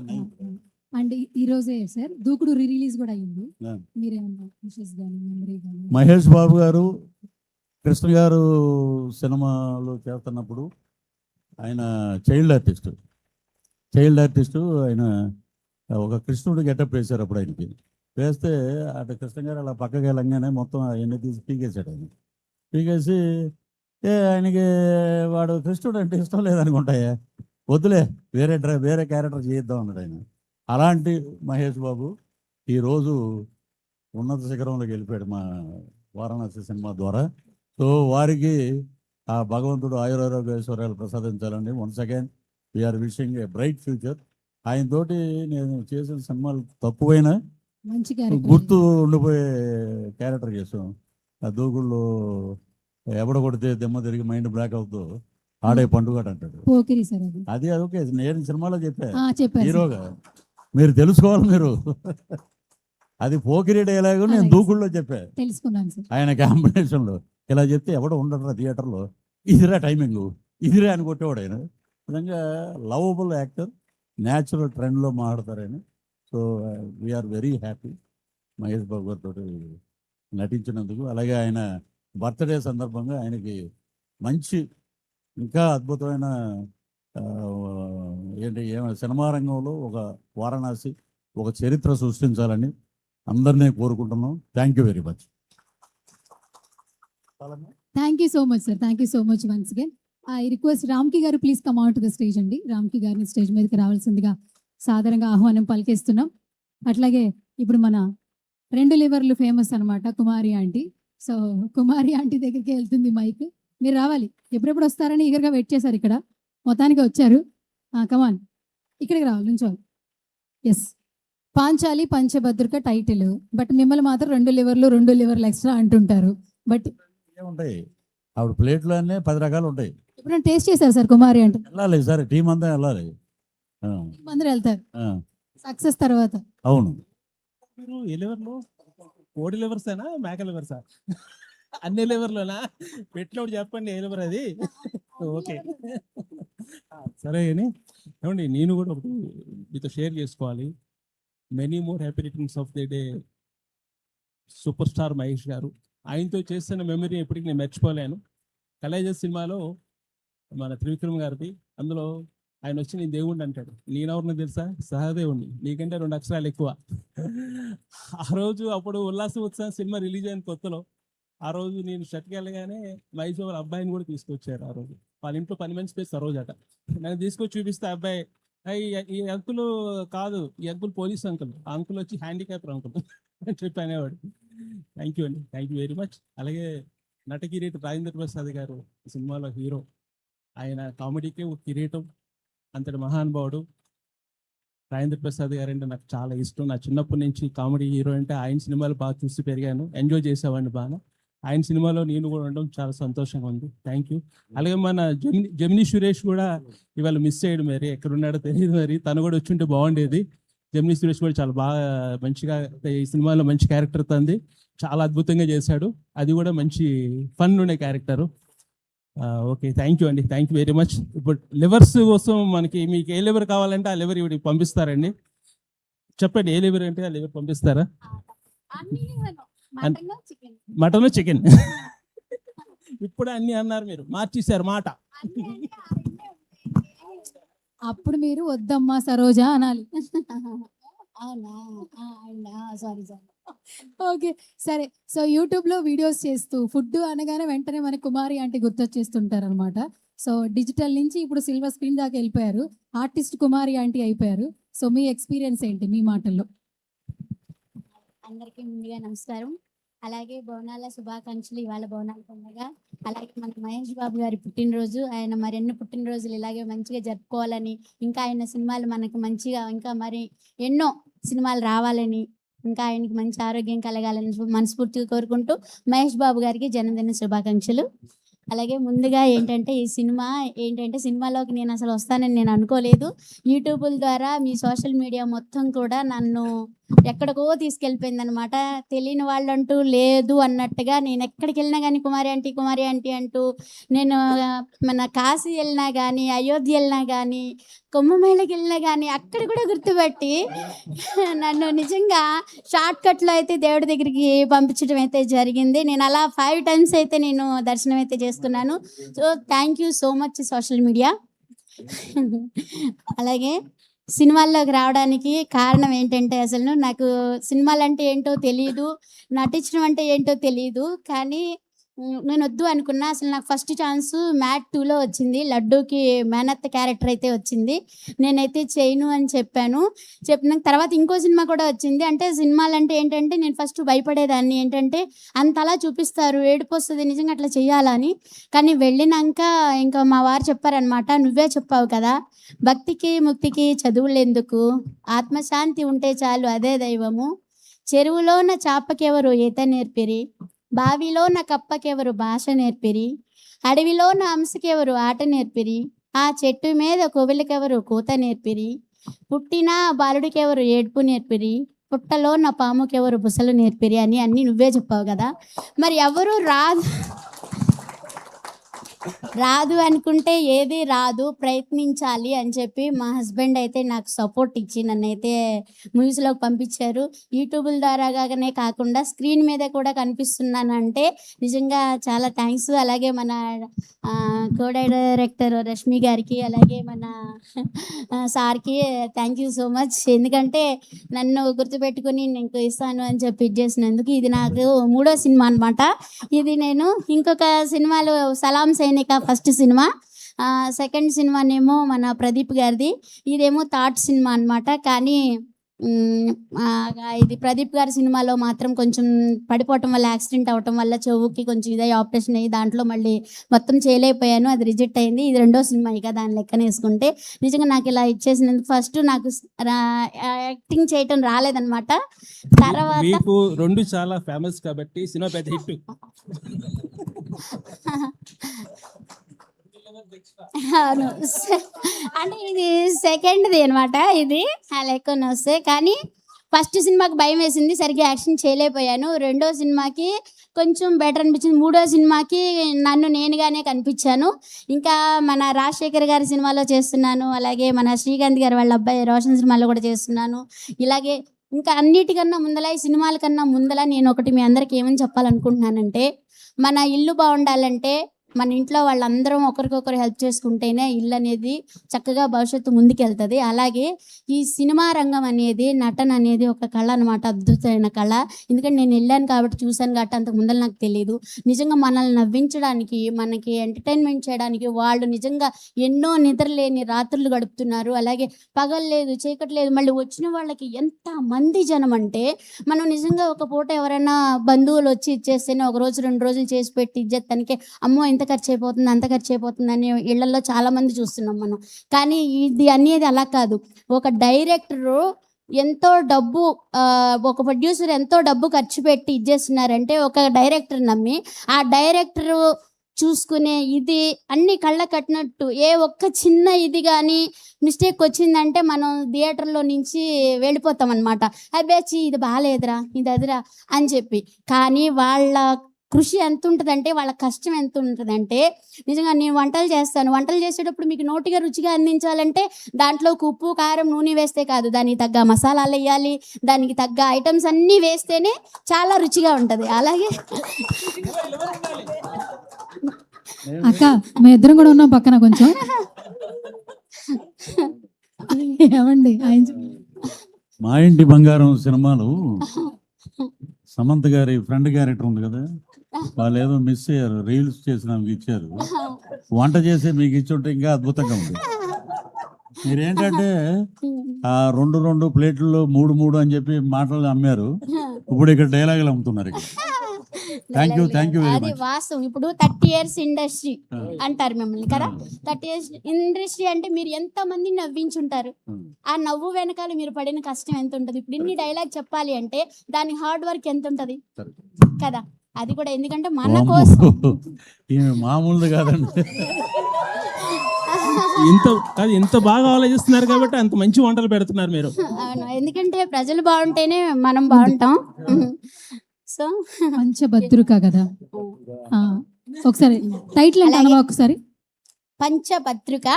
అండ్ ఈ రోజే సార్ దూకుడు రిలీజ్ కూడా అయింది. Yeah. మీరేమన్నా విషెస్ కానీ మెమరీ కానీ? మహేష్ బాబు గారు కృష్ణ గారు సినిమాలో చేస్తున్నప్పుడు ఆయన చైల్డ్ ఆర్టిస్టు ఆయన ఒక కృష్ణుడు గెటప్ వేశారు. అప్పుడు ఆయనకి వేస్తే అటు కృష్ణ గారు అలా పక్కకి వెళ్ళంగానే మొత్తం అవన్నీ తీసి పీకేశాడు. ఆయన పీకేసి ఆయనకి వాడు కృష్ణుడు అంటే ఇష్టం లేదనుకుంటాయా, వద్దులే వేరే క్యారెక్టర్ చేద్దాం అన్నాడు ఆయన. అలాంటి మహేష్ బాబు ఈరోజు ఉన్నత శిఖరంలోకి వెళ్ళిపోయాడు మా వారణాసి సినిమా ద్వారా. సో వారికి ఆ భగవంతుడు ఆయురారోగ్య ఐశ్వర్యాలు ప్రసాదించాలండి. Once again we're wishing a bright future. ఆయనతోటి నేను చేసిన సినిమాలు తక్కువైనా మంచి గుర్తు ఉండిపోయే క్యారెక్టర్ చేసాం. ఆ దూకుళ్ళు ఎవడ కొడితే దెమ్మ తిరిగి మైండ్ బ్లాక్ అవుతూ ఆడే పండుగ అంటాడు. పోకిరి సార్ అది ఓకే, నేను సినిమాలో చెప్పాను చెప్పారు హీరోగా, మీరు తెలుసుకోవాలి మీరు. అది పోకిరి డైలాగు నేను అలాగే. దూకుల్లో చెప్పా తెలుసుకున్నాను సార్. ఆయన కాంబినేషన్లో. ఇలా చెప్తే ఎవడో ఉండరా థియేటర్లో, ఇదిరా టైమింగ్, ఇదిరా అని కొట్టేవాడు ఆయన. విధంగా లవబుల్ యాక్టర్, న్యాచురల్ ట్రెండ్లో మాట్లాడతారు ఆయన. So we're very happy Mahesh Babu గారితో నటించినందుకు. అలాగే ఆయన బర్త్డే సందర్భంగా ఆయనకి మంచి ఇంకా అద్భుతమైన సినిమా రంగంలో ఒక వారణాసి ఒక చరిత్ర సృష్టించాలని అందరినీ కోరుకుంటున్నాం. Thank you very much. Thank you so much sir, thank you so much once again. I request రామ్కి గారు please come out to the stage అండి. రామ్కి గారిని స్టేజ్ మీదకి రావాల్సిందిగా సాధారణంగా ఆహ్వానం పలికిస్తున్నాం. అట్లాగే ఇప్పుడు మన 2 లివర్లు ఫేమస్ అనమాట కుమారి ఆంటీ. సో కుమారి ఆంటీ దగ్గరికి వెళ్తుంది మైక్. మీరు రావాలి, ఎప్పుడెప్పుడు వస్తారని ఈగర్గా వెయిట్ చేశారు. ఇక్కడ మొత్తానికి వచ్చారు. కమాన్, ఇక్కడికి రావాలి, నుంచోవాలి. ఎస్, పాంచాలి పంచభద్రిక టైటిల్, బట్ మిమ్మల్ని మాత్రం 2 లివర్లు ఎక్స్ట్రా అంటుంటారు. బట్ ఏముంటాయి ఆవిడ ప్లేట్లో అన్నీ 10 రకాలు ఉంటాయి. ఇప్పుడు టేస్ట్ చేశారు సార్ కుమారి అంటే? వెళ్ళాలి సార్, టీం అంతా వెళ్ళాలి. అందరూ వెళ్తారు సక్సెస్ తర్వాత. అవును. మీరు ఏ లివర్లో, కోడి లివర్సేనా మేక లివర్సా? అన్ని లివర్లోనా? పెట్టినప్పుడు చెప్పండి ఏ లివర్ అది. ఓకే సరే అని ఏమండి, నేను కూడా ఒకటి మీతో షేర్ చేసుకోవాలి. Many more happy returns of the day super star Mahesh గారు. ఆయనతో చేస్తున్న మెమరీ ఎప్పటికీ నేను మర్చిపోలేను. కలేజెస్ సినిమాలో మన త్రివిక్రమ్ గారిది, అందులో ఆయన వచ్చి నేను దేవుణ్ణి అంటాడు. నేనెవరిని తెలుసా? సహదేవుణ్ణి, నీకంటే 2 అక్షరాలు ఎక్కువ. ఆ రోజు అప్పుడు ఉల్లాస ఉత్సవం సినిమా రిలీజ్ అయిన కొత్తలో, ఆ రోజు నేను షట్కి వెళ్ళగానే మహేష్ బాబు అబ్బాయిని కూడా తీసుకొచ్చారు. ఆ రోజు వాళ్ళ ఇంట్లో పని మనిషి పేరు సరోజ్ అట. నన్ను తీసుకొచ్చి చూపిస్తే అబ్బాయి ఈ అంకుల్ కాదు, ఈ అంకుల్ పోలీస్ అంకుల్, ఆ అంకుల్ వచ్చి హ్యాండిక్యాప్ అంకుల్ అని చెప్పి అనేవాడు. థ్యాంక్ యూ అండి, థ్యాంక్ యూ వెరీ మచ్. అలాగే నట కిరీటం రాజేంద్ర ప్రసాద్ గారు ఈ సినిమాలో హీరో. ఆయన కామెడీకే ఒక కిరీటం, అంతటి మహానుభావుడు. రాజేంద్ర ప్రసాద్ గారు అంటే నాకు చాలా ఇష్టం. నా చిన్నప్పటి నుంచి కామెడీ హీరో అంటే ఆయన సినిమాలు బాగా చూసి పెరిగాను, ఎంజాయ్ చేసేవాడిని బాగా. ఆయన సినిమాలో నేను కూడా ఉండడం చాలా సంతోషంగా ఉంది. Thank you. అలాగే మన జమినీ సురేష్ కూడా ఇవాళ మిస్ అయ్యాడు, మరి ఎక్కడున్నాడో తెలియదు, మరి తను కూడా వచ్చి ఉంటే బాగుండేది. జమినీ సురేష్ కూడా చాలా బాగా మంచిగా ఈ సినిమాలో మంచి క్యారెక్టర్ తంది, చాలా అద్భుతంగా చేశాడు. అది కూడా మంచి ఫన్ ఉండే క్యారెక్టరు. ఓకే, థ్యాంక్ యూ అండి, థ్యాంక్ యూ వెరీ మచ్. ఇప్పుడు లివర్స్ కోసం మనకి మీకు ఏ లివర్ కావాలంటే ఆ లివర్ ఇవి పంపిస్తారండి. చెప్పండి, ఏ లివర్ అంటే ఆ లివర్ పంపిస్తారా? మటన్ చికెన్ ఇప్పుడు అన్ని అన్నారు, మీరు మార్చేశారు మాట. అప్పుడు మీరు వద్దమ్మా సరోజా అనాలి. అవునా, సారీ. ఓకే, సరే. సో యూట్యూబ్ లో వీడియోస్ చేస్తూ ఫుడ్ అనగానే వెంటనే మన కుమారి ఆంటీ గుర్తొచ్చేస్తుంటారు అనమాట. సో డిజిటల్ నుంచి ఇప్పుడు సిల్వర్ స్క్రీన్ దాకా వెళ్ళిపోయారు, ఆర్టిస్ట్ కుమారి ఆంటీ అయిపోయారు. సో మీ ఎక్స్పీరియన్స్ ఏంటి మీ మాటల్లో? అందరికీ ముందుగా నమస్కారం. అలాగే బోనాల శుభాకాంక్షలు. ఇవాళ బోనాల పండుగ, అలాగే మన మహేష్ బాబు గారి పుట్టినరోజు. ఆయన మరెన్నో పుట్టినరోజులు ఇలాగే మంచిగా జరుపుకోవాలని, ఇంకా ఆయన సినిమాలు మనకు మంచిగా ఇంకా మరి ఎన్నో సినిమాలు రావాలని, ఇంకా ఆయనకి మంచి ఆరోగ్యం కలగాలని మనస్ఫూర్తిగా కోరుకుంటూ మహేష్ బాబు గారికి జన్మదిన శుభాకాంక్షలు. అలాగే ముందుగా ఏంటంటే ఈ సినిమా సినిమాలోకి నేను అసలు వస్తానని నేను అనుకోలేదు. యూట్యూబ్ల ద్వారా మీ సోషల్ మీడియా మొత్తం కూడా నన్ను ఎక్కడికో తీసుకెళ్ళిపోయింది అనమాట. తెలియని వాళ్ళంటూ లేదు అన్నట్టుగా నేను ఎక్కడికి వెళ్ళినా కానీ కుమారి ఆంటీ అంటూ, నేను మన కాశీ వెళ్ళినా కానీ, అయోధ్య వెళ్ళినా కానీ, కుంభమేళకి వెళ్ళినా కానీ అక్కడ కూడా గుర్తుపట్టి నన్ను నిజంగా షార్ట్ కట్లో అయితే దేవుడి దగ్గరికి పంపించడం అయితే జరిగింది. నేను అలా 5 times అయితే నేను దర్శనం అయితే చేసుకున్నాను. So thank you so much social media. అలాగే సినిమాల్లోకి రావడానికి కారణం ఏంటంటే, అసలు నాకు సినిమాలు అంటే ఏంటో తెలియదు, నటించడం అంటే ఏంటో తెలియదు. కానీ నేను వద్దు అనుకున్నా. అసలు నాకు ఫస్ట్ ఛాన్స్ మ్యాట్ 2లో వచ్చింది, లడ్డూకి మేనత్త క్యారెక్టర్ అయితే వచ్చింది. నేనైతే చేయను అని చెప్పిన తర్వాత ఇంకో సినిమా కూడా వచ్చింది. అంటే సినిమాలు అంటే ఏంటంటే నేను ఫస్ట్ భయపడేదాన్ని, ఏంటంటే అంతలా చూపిస్తారు, ఏడుపు వస్తుంది నిజంగా అట్లా చేయాలని. కానీ వెళ్ళినాక ఇంకా మా వారు చెప్పారనమాట, నువ్వే చెప్పావు కదా, భక్తికి ముక్తికి చదువులు ఎందుకు, ఆత్మశాంతి ఉంటే చాలు అదే దైవము, చెరువులోన చాపకెవరు ఈత నేర్పిరి, బావిలోన కప్పకెవరు భాష నేర్పిరి, అడవిలోన హంసకెవరు ఆట నేర్పిరి, ఆ చెట్టు మీద కోవిలకెవరు కూత నేర్పిరి, పుట్టిన బాలుడికెవరు ఏడ్పు నేర్పిరి, పుట్టలోన పాముకెవరు బుసలు నేర్పిరి అని అన్నీ నువ్వే చెప్పావు కదా. మరి ఎవరు రాదు అనుకుంటే ఏది రాదు, ప్రయత్నించాలి అని చెప్పి మా హస్బెండ్ అయితే నాకు సపోర్ట్ ఇచ్చి నన్నైతే మూవీస్లోకి పంపించారు. యూట్యూబ్ల ద్వారాగానే కాకుండా స్క్రీన్ మీద కూడా కనిపిస్తున్నానంటే నిజంగా చాలా థ్యాంక్స్. అలాగే మన కో డైరెక్టర్ రష్మి గారికి, అలాగే మన సార్కి థ్యాంక్ యూ సో మచ్. ఎందుకంటే నన్ను గుర్తుపెట్టుకుని నీకు ఇస్తాను అని చెప్పి ఇచ్చేసినందుకు. ఇది నాకు 3వ సినిమా అనమాట. ఇది నేను ఇంకొక సినిమాలో సలాం సైనిక ఫస్ట్ సినిమా, సెకండ్ సినిమానేమో మన ప్రదీప్ గారిది, ఇదేమో థర్డ్ సినిమా అనమాట. కానీ ఇది ప్రదీప్ గారి సినిమాలో మాత్రం కొంచెం పడిపోవటం వల్ల, యాక్సిడెంట్ అవ్వటం వల్ల చెవుకి కొంచెం ఇదే ఆపరేషన్ అయ్యి దాంట్లో మళ్ళీ మొత్తం చేయలేకపోయాను, అది రిజెక్ట్ అయింది. ఇది 2వ సినిమా ఇక దాని లెక్కన వేసుకుంటే. నిజంగా నాకు ఇలా ఇచ్చేసినందుకు ఫస్ట్ నాకు యాక్టింగ్ చేయటం రాలేదన్నమాట. తర్వాత మీకు 2 చాలా ఫేమస్ కాబట్టి సినిమా పెద్ద హిట్. అవును, అంటే ఇది సెకండ్ది అనమాట. ఇది లెక్కన వస్తే కానీ ఫస్ట్ సినిమాకి భయం వేసింది, సరిగ్గా యాక్షన్ చేయలేకపోయాను. 2వ సినిమాకి కొంచెం బెటర్ అనిపించింది. 3వ సినిమాకి నన్ను నేనుగానే కనిపించాను. ఇంకా మన రాజశేఖర్ గారి సినిమాలో చేస్తున్నాను, అలాగే మన శ్రీకాంత్ గారి వాళ్ళ అబ్బాయి రోషన్ సినిమాలో కూడా చేస్తున్నాను. ఇలాగే ఇంకా అన్నిటికన్నా ముందల, ఈ సినిమాల కన్నా ముందల నేను ఒకటి మీ అందరికి ఏమని చెప్పాలనుకుంటున్నానంటే, మన ఇల్లు బాగుండాలంటే మన ఇంట్లో వాళ్ళందరం ఒకరికొకరు హెల్ప్ చేసుకుంటేనే ఇల్లు అనేది చక్కగా భవిష్యత్తు ముందుకెళ్తుంది. అలాగే ఈ సినిమా రంగం అనేది, నటన అనేది ఒక కళ అనమాట, అద్భుతమైన కళ. ఎందుకంటే నేను వెళ్ళాను కాబట్టి చూశాను కాబట్టి, అంతకు ముందర నాకు తెలియదు. నిజంగా మనల్ని నవ్వించడానికి, మనకి ఎంటర్టైన్మెంట్ చేయడానికి వాళ్ళు నిజంగా ఎన్నో నిద్రలేని రాత్రులు గడుపుతున్నారు. అలాగే పగలు లేదు, చీకటి లేదు. మళ్ళీ వచ్చిన వాళ్ళకి ఎంత మంది జనం అంటే, మనం నిజంగా ఒక పూట ఎవరైనా బంధువులు వచ్చి ఇచ్చేస్తేనే ఒక రోజు 2 రోజులు చేసి పెట్టి ఇచ్చేస్తానికి అమ్మో ఇంత ఖర్చు అయిపోతుంది, అంత ఖర్చు అయిపోతుంది అని ఇళ్లలో చాలా మంది చూస్తున్నాం మనం. కానీ ఇది అనేది అలా కాదు. ఒక డైరెక్టరు ఎంతో డబ్బు ఒక ప్రొడ్యూసర్ ఎంతో డబ్బు ఖర్చు పెట్టి ఇచ్చేస్తున్నారంటే, ఒక డైరెక్టర్ నమ్మి ఆ డైరెక్టరు చూసుకునే ఇది అన్ని కళ్ళ కట్టినట్టు. ఏ ఒక్క చిన్న ఇది కానీ మిస్టేక్ వచ్చిందంటే మనం థియేటర్లో నుంచి వెళ్ళిపోతాం అనమాట. అబ్బేచి ఇది బాగాలేదురా, ఇది అదిరా అని చెప్పి. కానీ వాళ్ళ కృషి ఎంత ఉంటుందంటే, వాళ్ళ కష్టం ఎంత ఉంటుందంటే, నిజంగా నేను వంటలు చేస్తాను. వంటలు చేసేటప్పుడు మీకు నోటిగా రుచిగా అందించాలంటే దాంట్లోకి ఉప్పు, కారం, నూనె వేస్తే కాదు, దానికి తగ్గ మసాలాలు వేయాలి, దానికి తగ్గ ఐటమ్స్ అన్నీ వేస్తేనే చాలా రుచిగా ఉంటుంది. అలాగే అక్క మీ ఇద్దరం కూడా ఉన్నాం పక్కన కొంచెం. ఏమండి మా ఇంటి బంగారం సినిమాలు సమంత గారి ఫ్రెండ్ క్యారెక్టర్ ఉంది కదా, వాళ్ళు ఏదో మిస్ అయ్యారు, రీల్స్ చేసి నాకు ఇచ్చారు. వంట చేసి మీకు ఇచ్చుంటే ఇంకా అద్భుతంగా ఉంది. మీరేంటంటే ఆ 2 ప్లేట్లలో 3 అని చెప్పి మాటలు అమ్మారు. ఇప్పుడు ఇక్కడ డైలాగులు అమ్ముతున్నారు ఇక్కడ. థ్యాంక్ యూ వెరీ అది మచ్. వాస్తవం. ఇప్పుడు 30 years ఇండస్ట్రీ అంటారు మిమ్మల్ని కదా. 30 years ఇండస్ట్రీ అంటే మీరు ఎంత మంది నవ్వించుంటారు. ఆ నవ్వు వెనకాల మీరు పడిన కష్టం ఎంత ఉంటుంది. ఇప్పుడు ఇన్ని డైలాగ్ చెప్పాలి అంటే దాని హార్డ్ వర్క్ ఎంత ఉంటది కదా. అది కూడా ఎందుకంటే మన కోసం. మామూలుది కాదండి. ఇంత బాగా ఆలోచిస్తున్నారు కాబట్టి అంత మంచి వంటలు పెడుతున్నారు మీరు. అవును, ఎందుకంటే ప్రజలు బాగుంటేనే మనం బాగుంటాం. సో పంచభద్రుక కదా. ఒకసారి టైటిల్ అంటే ఒకసారి. పంచభద్రుక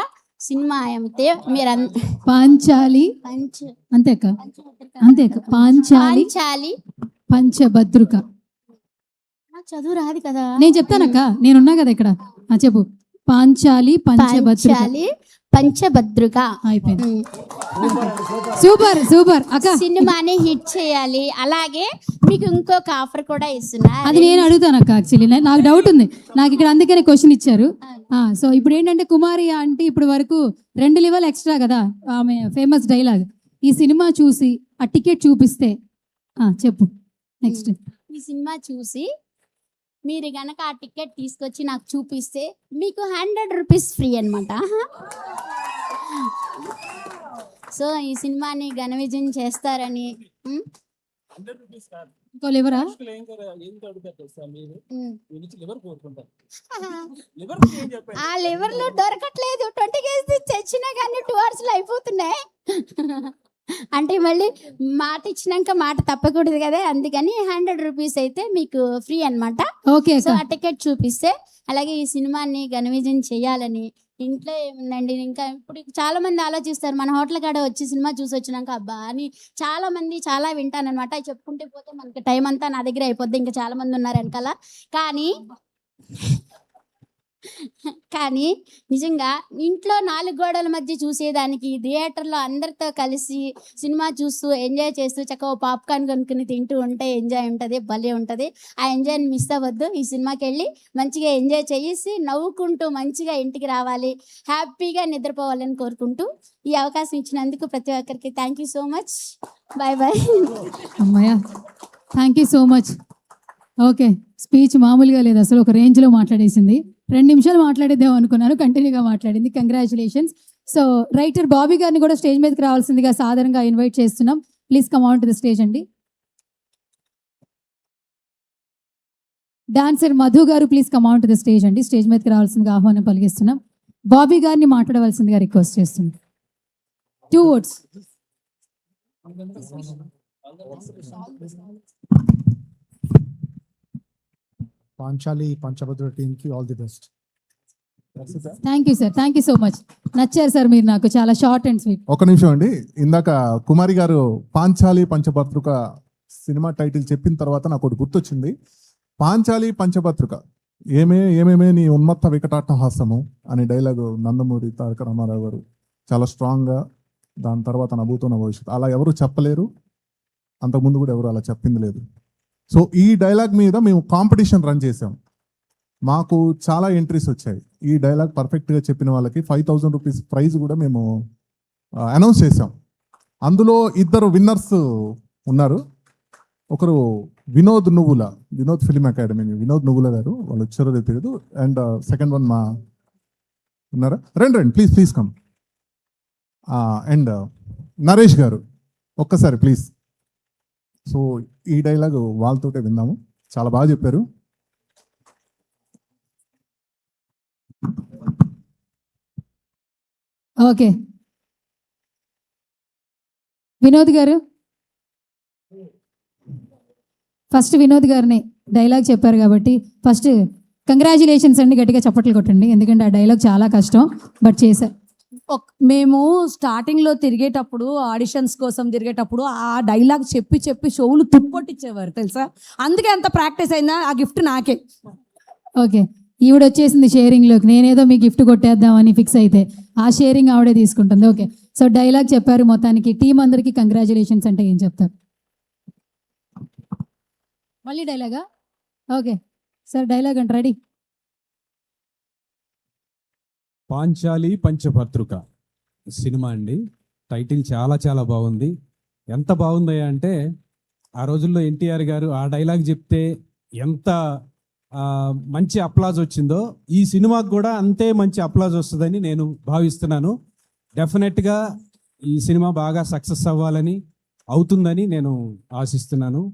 సినిమా అయితే మీరు పాంచాలి అంతే అక్క, అంతే అక్క. పాంచాలి పంచభద్రుక. చదువు రాదు కదా. నేను చెప్తానక్క, నేనున్నా కదా ఇక్కడ. చెప్పు. పాంచాలి పంచభద్రుక అయిపోయింది. సూపర్ అక్క. సినిమాని హిట్ చేయాలి. అలాగే మీకు ఇంకొక ఆఫర్ కూడా ఇస్తున్నా. అది నేను అడుగుతాను అక్క. యాక్చువల్లీ నాకు డౌట్ ఉంది, నాకు ఇక్కడ అందుకనే క్వశ్చన్ ఇచ్చారు. సో ఇప్పుడు ఏంటంటే కుమారి అంటే ఇప్పుడు వరకు 2 లెవెల్ ఎక్స్ట్రా కదా ఆమె ఫేమస్ డైలాగ్. ఈ సినిమా చూసి ఆ టికెట్ చూపిస్తే చెప్పు నెక్స్ట్. ఈ సినిమా చూసి మీరు గనక ఆ టికెట్ తీసుకొచ్చి నాకు చూపిస్తే మీకు 100 రూపీస్ ఫ్రీ అనమాట. సో ఈ సినిమాని ఘన విజయం చేస్తారని. లివరా ఆ లివర్లు దొరకట్లేదు. 20 kgs తెచ్చినా కానీ 2 hours లో అయిపోతున్నాయి. అంటే మళ్ళీ మాట ఇచ్చినాక మాట తప్పకూడదు కదా, అందుకని 100 రూపీస్ అయితే మీకు ఫ్రీ అనమాట. ఓకే. సో ఆ టికెట్ చూపిస్తే, అలాగే ఈ సినిమాని ఘన విజయం చేయాలని. ఇంట్లో ఏముందండి, ఇంకా ఇప్పుడు చాలా మంది ఆలోచిస్తారు మన హోటల్ కాడ వచ్చి సినిమా చూసి వచ్చినాక అబ్బా అని. చాలా మంది చాలా వింటానమాట. చెప్పుకుంటే పోతే మనకి టైం అంతా నా దగ్గర అయిపోద్ది. ఇంకా చాలా మంది ఉన్నారు వెనకాల. కానీ నిజంగా ఇంట్లో 4 గోడల మధ్య చూసేదానికి థియేటర్లో అందరితో కలిసి సినిమా చూస్తూ ఎంజాయ్ చేస్తూ చక్కగా పాప్కార్న్ కొనుక్కుని తింటూ ఉంటే ఎంజాయ్ ఉంటుంది, భలే ఉంటుంది. ఆ ఎంజాయ్ని మిస్ అవ్వద్దు. ఈ సినిమాకి వెళ్ళి మంచిగా ఎంజాయ్ చేసి నవ్వుకుంటూ మంచిగా ఇంటికి రావాలి, హ్యాపీగా నిద్రపోవాలని కోరుకుంటూ ఈ అవకాశం ఇచ్చినందుకు ప్రతి ఒక్కరికి thank you so much. Bye. అమ్మయ్య, thank you so much. Okay, speech మామూలుగా లేదు అసలు, ఒక రేంజ్లో మాట్లాడేసింది. 2 నిమిషాలు మాట్లాడేద్దాం అనుకున్నాను, కంటిన్యూగా మాట్లాడింది. కంగ్రాచులేషన్స్. సో రైటర్ బాబీ గారిని కూడా స్టేజ్ మీదకి రావాల్సిందిగా సాధారణంగా ఇన్వైట్ చేస్తున్నాం. Please come on to the stage అండి. డాన్సర్ మధు గారు please come on to the stage అండి. స్టేజ్ మీదకి రావాల్సిందిగా ఆహ్వానం పలికిస్తున్నాం. బాబీ గారిని మాట్లాడవలసిందిగా రిక్వెస్ట్ చేస్తున్నాం. 2 words. పాంచాలి పంచభద్ర టీమ్కి all the best. Thank you sir, thank you so much. నచ్చారు సార్ మీరు నాకు, చాలా షార్ట్ అండ్ స్వీట్. ఒక నిమిషం అండి, ఇందాక కుమారి గారు పాంచాలి పంచభద్రుక సినిమా టైటిల్ చెప్పిన తర్వాత నాకు ఒకటి గుర్తొచ్చింది. పాంచాలి పంచభద్రుక ఏమేమే నీ ఉన్మత్త వికటాట్టహాసము అనే డైలాగు నందమూరి తారక రామారావు గారు చాలా స్ట్రాంగ్గా, దాని తర్వాత నవ్వుతున్న భవిష్యత్తు అలా ఎవరు చెప్పలేరు, అంతకుముందు కూడా ఎవరు అలా చెప్పింది లేదు. సో ఈ డైలాగ్ మీద మేము కాంపిటీషన్ రన్ చేసాం. మాకు చాలా ఎంట్రీస్ వచ్చాయి. ఈ డైలాగ్ పర్ఫెక్ట్గా చెప్పిన వాళ్ళకి 5,000 రూపీస్ ప్రైజ్ కూడా మేము అనౌన్స్ చేసాం. అందులో 2 విన్నర్స్ ఉన్నారు. ఒకరు వినోద్ ఫిలిం అకాడమీ వినోద్ నువ్వుల గారు, వాళ్ళు వచ్చారో తెలియదు. అండ్ సెకండ్ వన్ మా ఉన్నారా, రండి ప్లీజ్ కమ్. అండ్ నరేష్ గారు ఒక్కసారి ప్లీజ్. సో ఈ డైలాగ్ వాళ్ళతోటే విన్నాము, చాలా బాగా చెప్పారు. ఓకే, వినోద్ గారు ఫస్ట్ వినోద్ గారిని డైలాగ్ చెప్పారు కాబట్టి ఫస్ట్ కంగ్రాచులేషన్స్ అండి, గట్టిగా చప్పట్లు కొట్టండి, ఎందుకంటే ఆ డైలాగ్ చాలా కష్టం బట్ చేశారు. మేము స్టార్టింగ్లో తిరిగేటప్పుడు ఆడిషన్స్ కోసం తిరిగేటప్పుడు ఆ డైలాగ్ చెప్పి చెప్పి షోలు తుప్పొట్టించేవారు తెలుసా. అందుకే అంత ప్రాక్టీస్ అయిందా, ఆ గిఫ్ట్ నాకే. ఓకే, ఈవిడ వచ్చేసింది షేరింగ్లోకి, నేనేదో మీ గిఫ్ట్ కొట్టేద్దామని ఫిక్స్ అయితే ఆ షేరింగ్ ఆవిడే తీసుకుంటుంది. ఓకే, సో డైలాగ్ చెప్పారు, మొత్తానికి టీం అందరికీ కంగ్రాచులేషన్స్ అంటే ఏం చెప్తారు? మళ్ళీ డైలాగా? ఓకే సార్, డైలాగ్ అంటే రెడీ. పాంచాలి పంచభద్రుక సినిమా అండి. టైటిల్ చాలా చాలా బాగుంది. ఎంత బాగుందయ్యా అంటే ఆ రోజుల్లో ఎన్టీఆర్ గారు ఆ డైలాగ్ చెప్తే ఎంత మంచి అప్లాజ్ వచ్చిందో, ఈ సినిమాకు కూడా అంతే మంచి అప్లాజ్ వస్తుందని నేను భావిస్తున్నాను. డెఫినెట్గా ఈ సినిమా బాగా సక్సెస్ అవ్వాలని, అవుతుందని నేను ఆశిస్తున్నాను.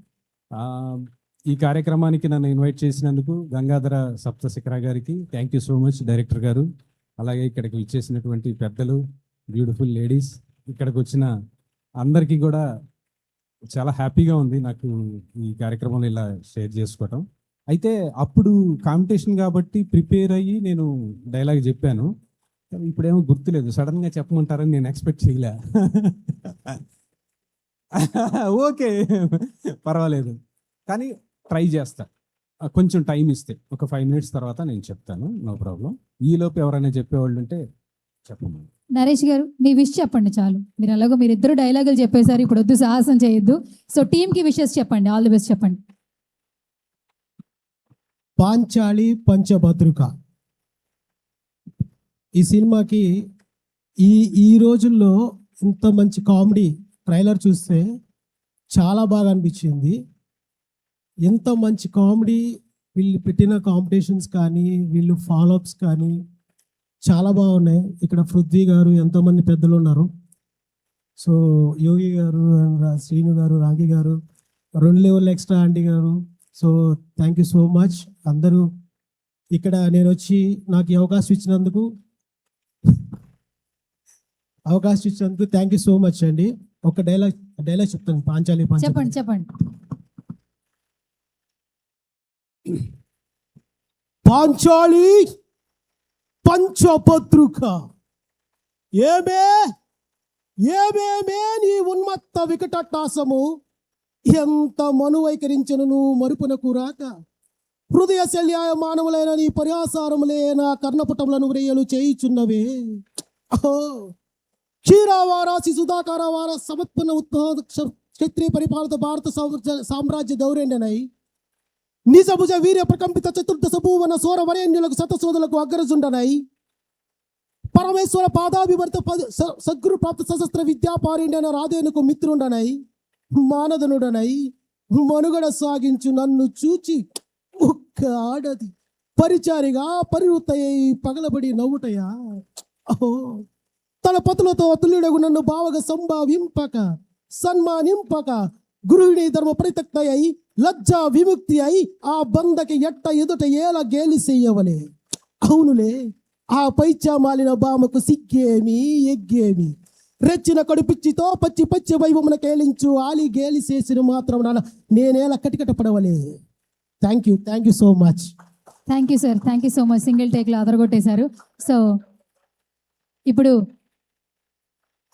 ఈ కార్యక్రమానికి నన్ను ఇన్వైట్ చేసినందుకు గంగాధర సప్తశిఖర గారికి thank you so much, director గారు. అలాగే ఇక్కడికి ఇచ్చేసినటువంటి పెద్దలు, బ్యూటిఫుల్ లేడీస్, ఇక్కడికి వచ్చిన అందరికీ కూడా చాలా హ్యాపీగా ఉంది నాకు ఈ కార్యక్రమంలో ఇలా షేర్ చేసుకోవటం. అయితే అప్పుడు కాంపిటీషన్ కాబట్టి ప్రిపేర్ అయ్యి నేను డైలాగ్ చెప్పాను, ఇప్పుడేమో గుర్తులేదు, సడన్గా చెప్పమంటారని నేను ఎక్స్పెక్ట్ చేయలే. ఓకే పర్వాలేదు, కానీ ట్రై చేస్తా, కొంచెం టైం ఇస్తే ఒక 5 minutes తర్వాత నేను చెప్తాను, నో ప్రాబ్లం. ఈలోపు ఎవరైనా చెప్పేవాళ్ళు ఉంటే చెప్పమని. నరేష్ గారు మీ విష్ చెప్పండి చాలు, మీరు అలాగో మీరిద్దరు డైలాగులు చెప్పేశారు, ఇప్పుడు వద్దు సాహసం చేయొద్దు. సో టీంకి విషెస్ చెప్పండి, ఆల్ ది బెస్ట్ చెప్పండి. పాంచాలి పంచభద్రుక ఈ సినిమాకి ఈ రోజుల్లో ఇంత మంచి కామెడీ ట్రైలర్ చూస్తే చాలా బాగా అనిపించింది. ఎంత మంచి కామెడీ, వీళ్ళు పెట్టిన కాంపిటీషన్స్ కానీ వీళ్ళు ఫాలోఅప్స్ కానీ చాలా బాగున్నాయి. ఇక్కడ పృథ్వీ గారు, ఎంతోమంది పెద్దలు ఉన్నారు. సో యోగి గారు, శ్రీను గారు, రాగి గారు, 2 లెవెల్ ఎక్స్ట్రా ఆంటీ గారు. So thank you so much అందరూ. ఇక్కడ నేను వచ్చి నాకు ఈ అవకాశం ఇచ్చినందుకు థ్యాంక్ యూ సో మచ్ అండి. ఒక డైలాగ్ చెప్తాను, పాంచాలి చెప్పండి. పాంచాలి పంచభద్రుక ఏమేమే నీ ఉన్మత్త వికటాట్టహాసము, ఎంత మనువైకరించను మరుపునకు రాక, హృదయ శల్యాయ మానవులైన నీ పరిహాసారములే నా కర్ణపుటములను వ్రేయలు చేయుచున్నవే. క్షీరావారాసి సుధాకారవార సమత్పన్న ఉత్పాద క్షత్రియ పరిపాలిత భారత సామ్రాజ్య దౌర్యండనై నిజభుజ వీర్య ప్రకంపిత చతుర్దశ భూవన సోర వరేణ్యులకు శతశోధులకు అగ్రజుండనై పరమేశ్వర పాదాభివర్త సద్గురు ప్రాప్త సశస్త్ర విద్యాపారిండన రాధేనుకు మిత్రుండనై మానదనుడనై మనుగడ సాగించు నన్ను చూచి ఒక్క ఆడది పరిచారిగా పరివృత్తయ్యి పగలబడి నవ్వుటయా. అహో తన పతులతో తుల్యుడగు నన్ను బావగా సంభావింపక సన్మానింపక గురువుని ధర్మ పరితక్త అయి లజ్జా విముక్తి అయి ఆ బందకి ఎట్ట ఎదుట ఏలా గేలి చెయ్యవలే. అవునులే, ఆ పైచామాలిన బామకు సిగ్గేమి ఎగ్గేమి, రెచ్చిన కడుపిచ్చితో పచ్చి వైభవమున కేలించు ఆలి గేలి చేసిన మాత్రం నేనేలా కటికట పడవలే. Thank you so much. Thank you sir, thank you so much. Single టేక్లో అదరగొట్టేశారు. సో ఇప్పుడు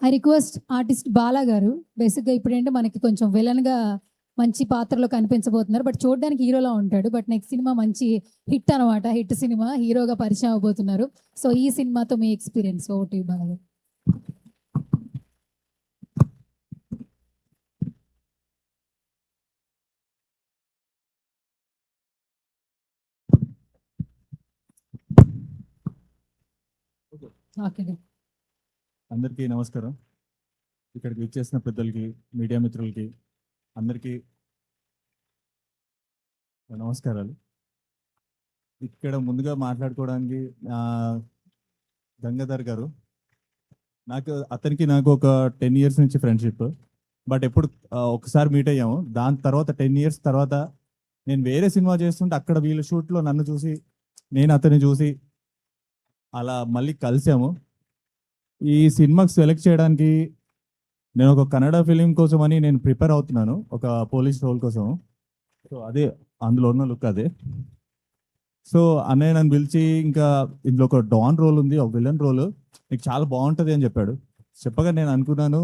ఐ రిక్వెస్ట్ ఆర్టిస్ట్ బాలా గారు, బేసిక్గా ఇప్పుడేంటే మనకి కొంచెం విలన్గా మంచి పాత్రలో కనిపించబోతున్నారు. బట్ చూడడానికి హీరోలా ఉంటాడు. బట్ నెక్స్ట్ సినిమా మంచి హిట్ అనమాట. హిట్ సినిమా, హీరోగా పరిచయం అవబోతున్నారు. సో ఈ సినిమాతో మీ ఎక్స్పీరియన్స్ ఒకటి బాగా. ఓకే. అందరికీ నమస్కారం. ఇక్కడికి విచ్చేసిన పెద్దలకి, మీడియా మిత్రులకి అందరికీ నమస్కారాలు. ఇక్కడ ముందుగా మాట్లాడుకోవడానికి గంగాధర్ గారు, అతనికి నాకు ఒక 10 years నుంచి ఫ్రెండ్షిప్. బట్ ఎప్పుడు ఒకసారి మీట్ అయ్యాము. దాని తర్వాత 10 years తర్వాత నేను వేరే సినిమా చేస్తుంటే అక్కడ వీళ్ళ షూట్లో నన్ను చూసి, నేను అతన్ని చూసి అలా మళ్ళీ కలిసాము. ఈ సినిమాకి సెలెక్ట్ చేయడానికి నేను ఒక కన్నడ ఫిలిం కోసం అని నేను ప్రిపేర్ అవుతున్నాను, ఒక పోలీస్ రోల్ కోసం. సో అదే అందులో ఉన్న లుక్ అదే. సో అన్నయ్య నన్ను పిలిచి, ఇంకా ఇందులో ఒక డాన్ రోల్ ఉంది, ఒక విలన్ రోల్, నీకు చాలా బాగుంటుంది అని చెప్పాడు. చెప్పగా నేను అనుకున్నాను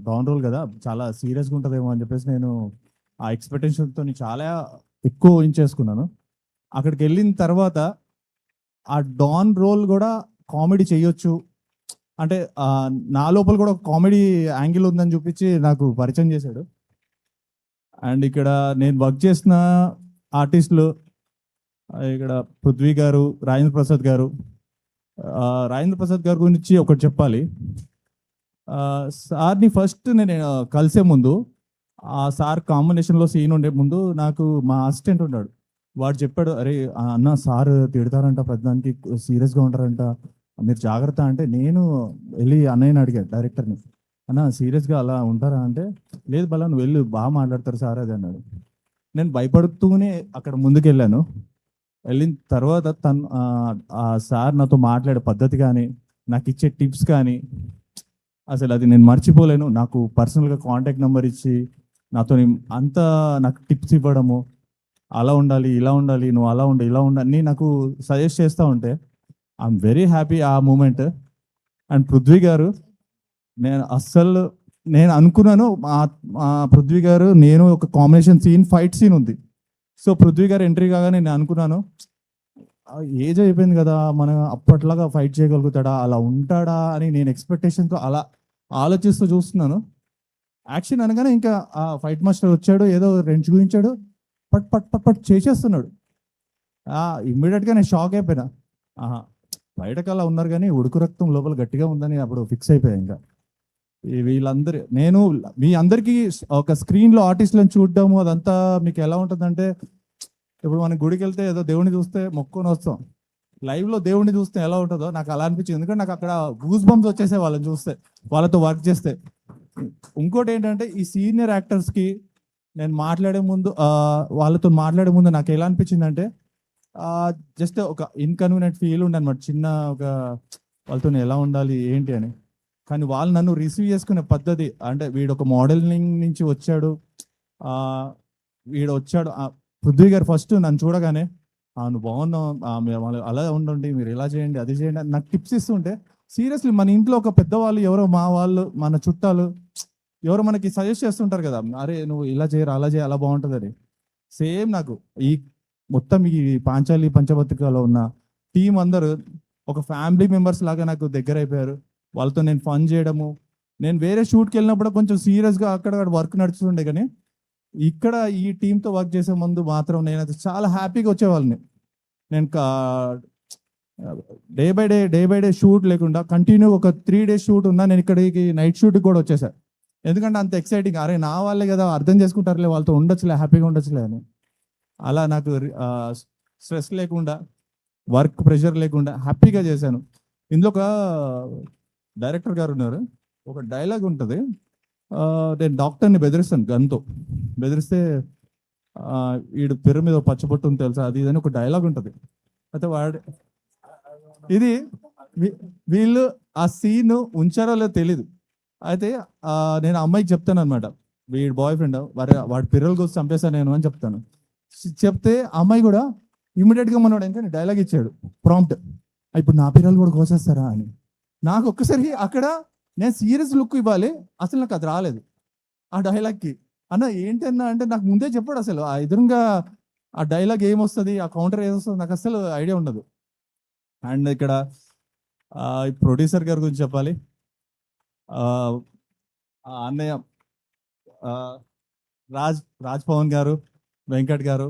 డాన్ రోల్ కదా, చాలా సీరియస్గా ఉంటుందేమో అని చెప్పేసి నేను ఆ ఎక్స్పెక్టేషన్తో చాలా ఎక్కువ ఊహించేసుకున్నాను. అక్కడికి వెళ్ళిన తర్వాత ఆ డాన్ రోల్ కూడా కామెడీ చేయొచ్చు అంటే నా లోపల కూడా ఒక కామెడీ యాంగిల్ ఉందని చూపించి నాకు పరిచయం చేశాడు. అండ్ ఇక్కడ నేను వర్క్ చేసిన ఆర్టిస్టులు ఇక్కడ పృథ్వీ గారు, రాజేంద్ర ప్రసాద్ గారు. రాజేంద్ర ప్రసాద్ గారి గురించి ఒకటి చెప్పాలి. సార్ని ఫస్ట్ నేను కలిసే ముందు, ఆ సార్ కాంబినేషన్లో సీన్ ఉండే ముందు నాకు మా అసిస్టెంట్ ఉన్నాడు. వాడు చెప్పాడు, అరే అన్న సార్ తిడతారంట, పెద్దానికి సీరియస్గా ఉంటారంట, మీరు జాగ్రత్త అంటే, నేను వెళ్ళి అన్నయ్యని అడిగాను డైరెక్టర్ని, అన్న సీరియస్గా అలా ఉంటారా అంటే, లేదు బలా నువ్వు వెళ్ళి బాగా మాట్లాడతారు సార్ అది అన్నాడు. నేను భయపడుతూనే అక్కడ ముందుకు వెళ్ళాను. వెళ్ళిన తర్వాత ఆ సార్ నాతో మాట్లాడే పద్ధతి కానీ, నాకు ఇచ్చే టిప్స్ కానీ అసలు అది నేను మర్చిపోలేను. నాకు పర్సనల్గా కాంటాక్ట్ నెంబర్ ఇచ్చి నాతో అంతా నాకు టిప్స్ ఇవ్వడము, అలా ఉండాలి, ఇలా ఉండాలి, నువ్వు అలా ఉండాలి, ఇలా ఉండాలి అన్నీ నాకు సజెస్ట్ చేస్తూ ఉంటే ఐఎమ్ వెరీ హ్యాపీ ఆ మూమెంట్. అండ్ పృథ్వీ గారు, నేను అనుకున్నాను మా పృథ్వీ గారు నేను ఒక కాంబినేషన్ సీన్, ఫైట్ సీన్ ఉంది. సో పృథ్వీ గారు ఎంట్రీ కాగానే నేను అనుకున్నాను, ఏజ్ అయిపోయింది కదా, మనం అప్పట్లాగా ఫైట్ చేయగలుగుతాడా, అలా ఉంటాడా అని నేను ఎక్స్పెక్టేషన్తో అలా ఆలోచిస్తూ చూస్తున్నాను. యాక్షన్ అనగానే ఇంకా ఆ ఫైట్ మాస్టర్ వచ్చాడు, ఏదో రెంచ్ గురించాడు, పట్ పట్ పట్ పట్ చేసేస్తున్నాడు. ఇమ్మీడియట్గా నేను షాక్ అయిపోయినా. బయటకు అలా ఉన్నారు కానీ ఉడుకు రక్తం లోపల గట్టిగా ఉందని అప్పుడు ఫిక్స్ అయిపోయా. ఇంకా వీళ్ళందరూ మీ అందరికీ ఒక స్క్రీన్లో ఆర్టిస్టులను చూడడము అదంతా మీకు ఎలా ఉంటుందంటే, ఇప్పుడు మనం గుడికి వెళ్తే ఏదో దేవుడిని చూస్తే మొక్కుని వస్తాం, లైవ్లో దేవుడిని చూస్తే ఎలా ఉంటుందో నాకు అలా అనిపించింది. ఎందుకంటే నాకు అక్కడ గూస్ బంప్స్ వచ్చేసే వాళ్ళని చూస్తే, వాళ్ళతో వర్క్ చేస్తే. ఇంకోటి ఏంటంటే, ఈ సీనియర్ యాక్టర్స్కి నేను వాళ్ళతో మాట్లాడే ముందు నాకు ఎలా అనిపించింది అంటే, జస్ట్ ఒక ఇన్కన్వీనియంట్ ఫీల్ ఉండే అనమాట, చిన్న ఒక వాళ్ళతో ఎలా ఉండాలి ఏంటి అని. కానీ వాళ్ళు నన్ను రిసీవ్ చేసుకునే పద్ధతి, అంటే వీడు ఒక మోడలింగ్ నుంచి వచ్చాడు, పృథ్వీ గారు ఫస్ట్ నన్ను చూడగానే నువ్వు బాగున్నావు, అలా ఉండండి, మీరు ఇలా చేయండి, అది చేయండి అని నాకు టిప్స్ ఇస్తుంటే, సీరియస్లీ మన ఇంట్లో ఒక పెద్దవాళ్ళు ఎవరో, మా వాళ్ళు, మన చుట్టాలు ఎవరో మనకి సజెస్ట్ చేస్తుంటారు కదా, అరే నువ్వు ఇలా చేయరు, అలా చేయ, అలా బాగుంటుందని. సేమ్ నాకు మొత్తం ఈ పాంచాలి పంచభద్రికలో ఉన్న టీం అందరూ ఒక ఫ్యామిలీ మెంబర్స్ లాగా నాకు దగ్గర అయిపోయారు. వాళ్ళతో నేను ఫన్ చేయడము, నేను వేరే షూట్కి వెళ్ళినప్పుడు కొంచెం సీరియస్గా అక్కడ వర్క్ నడుస్తుండే, కానీ ఇక్కడ ఈ టీంతో వర్క్ చేసే ముందు మాత్రం నేనైతే చాలా హ్యాపీగా వచ్చేవాళ్ళని. నేను డే బై డే షూట్ లేకుండా కంటిన్యూ ఒక 3 days షూట్ ఉన్నా, నేను ఇక్కడికి నైట్ షూట్కి కూడా వచ్చేసాను. ఎందుకంటే అంత ఎక్సైటింగ్, అరే నా వాళ్ళే కదా, అర్థం చేసుకుంటారులే, వాళ్ళతో ఉండొచ్చులే, హ్యాపీగా ఉండొచ్చులే అని. అలా నాకు స్ట్రెస్ లేకుండా, వర్క్ ప్రెషర్ లేకుండా హ్యాపీగా చేశాను. ఇందులో ఒక డైరెక్టర్ గారు ఉన్నారు, ఒక డైలాగ్ ఉంటుంది, నేను డాక్టర్ని బెదిరిస్తాను, గన్తో బెదిరిస్తే వీడు పెరు మీద పచ్చబొట్టు ఉంది తెలుసా, అది ఇదని ఒక డైలాగ్ ఉంటుంది. అయితే ఇది వీళ్ళు ఆ సీన్ ఉంచారో లేదో తెలీదు. అయితే నేను అమ్మాయికి చెప్తాను అనమాట, వీడి బాయ్ ఫ్రెండ్ వాడి పిల్లల కోసం చంపేశాను నేను అని చెప్తాను. చెప్తే అమ్మాయి కూడా ఇమీడియట్గా మనవాడు ఇంకా డైలాగ్ ఇచ్చాడు ప్రాంప్ట్, ఇప్పుడు నా పిల్లలు కూడా కోసేస్తారా అని. నాకు ఒక్కసారి అక్కడ నేను సీరియస్ లుక్ ఇవ్వాలి, అసలు నాకు అది రాలేదు ఆ డైలాగ్కి. అన్న ఏంటన్నా అంటే నాకు ముందే చెప్పాడు అసలు ఆ ఎదురుగా ఆ డైలాగ్ ఏమొస్తుంది ఆ కౌంటర్ ఏమొస్తుంది నాకు అసలు ఐడియా ఉండదు. అండ్ ఇక్కడ ప్రొడ్యూసర్ గారి గురించి చెప్పాలి. ఆ ఆ అన్నయ్య రాజ్ పవన్ గారు, వెంకట్ గారు,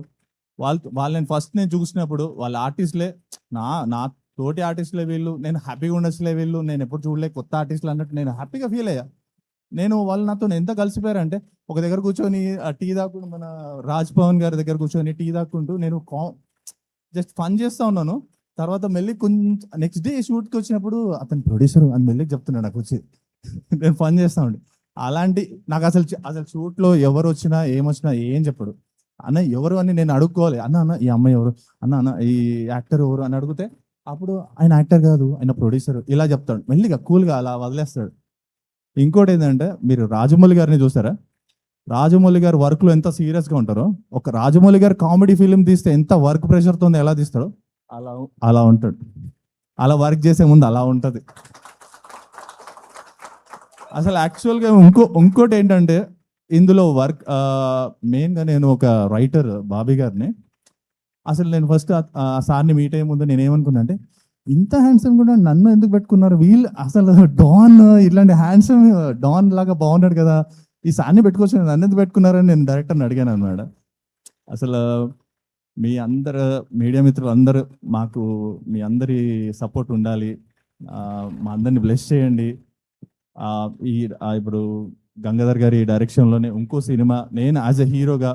వాళ్ళు నేను చూసినప్పుడు వాళ్ళ ఆర్టిస్టులే నా తోటి ఆర్టిస్టులే వీళ్ళు, నేను హ్యాపీగా ఉండొచ్చులే వీళ్ళు, నేను ఎప్పుడు చూడలే కొత్త ఆర్టిస్టులు అన్నట్టు నేను హ్యాపీగా ఫీల్ అయ్యా. వాళ్ళు నాతో ఎంత కలిసిపోయారంటే ఒక దగ్గర కూర్చొని టీ దాక్కుంటూ మన రాజ్ పవన్ గారి దగ్గర కూర్చొని టీ దాక్కుంటూ నేను జస్ట్ ఫన్ చేస్తూ ఉన్నాను. తర్వాత మెల్లి కొంచెం నెక్స్ట్ డే షూట్కి వచ్చినప్పుడు అతను ప్రొడ్యూసర్ అని మెల్లికి చెప్తున్నాడు నాకు వచ్చి నేను ఫన్ చేస్తా ఉండి. అలాంటి నాకు అసలు షూట్లో ఎవరు వచ్చినా ఏమొచ్చినా ఏం చెప్పడు. అన్న ఎవరు అని నేను అడుక్కోవాలి. అన్న ఈ అమ్మాయి ఎవరు, అన్న ఈ యాక్టర్ ఎవరు అని అడిగితే అప్పుడు ఆయన యాక్టర్ కాదు ఆయన ప్రొడ్యూసర్ ఇలా చెప్తాడు. మెల్లిగా కూల్గా అలా వదిలేస్తాడు. ఇంకోటి ఏంటంటే మీరు రాజమౌళి గారిని చూసారా? రాజమౌళి గారు వర్క్లో ఎంత సీరియస్గా ఉంటారో, ఒక రాజమౌళి గారు కామెడీ ఫిలిం తీస్తే ఎంత వర్క్ ప్రెషర్తో ఎలా తీస్తాడో అలా ఉంటాడు. అలా వర్క్ చేసే ముందు అలా ఉంటుంది. అసలు యాక్చువల్గా ఇంకోటి ఏంటంటే ఇందులో వర్క్ మెయిన్గా నేను ఒక రైటర్ బాబీ గారిని అసలు నేను ఫస్ట్ సార్ని మీట్ అయ్యే ముందు నేను ఏమనుకున్నా అంటే ఇంత హ్యాండ్సమ్ కూడా నన్ను ఎందుకు పెట్టుకున్నారు వీళ్ళు, అసలు డాన్ ఇట్లాంటి హ్యాండ్సమ్ డాన్ లాగా బాగున్నాడు కదా, ఈ సార్ని పెట్టుకోవచ్చు నన్ను ఎందుకు పెట్టుకున్నారని నేను డైరెక్టర్ని అడిగాను అనమాట. అసలు మీ అందరు మీడియా మిత్రులు అందరూ మాకు మీ అందరి సపోర్ట్ ఉండాలి, మా అందరిని బ్లెస్ చేయండి. ఇప్పుడు గంగాధర్ గారి డైరెక్షన్లోనే ఇంకో సినిమా నేను యాజ్ ఎ హీరోగా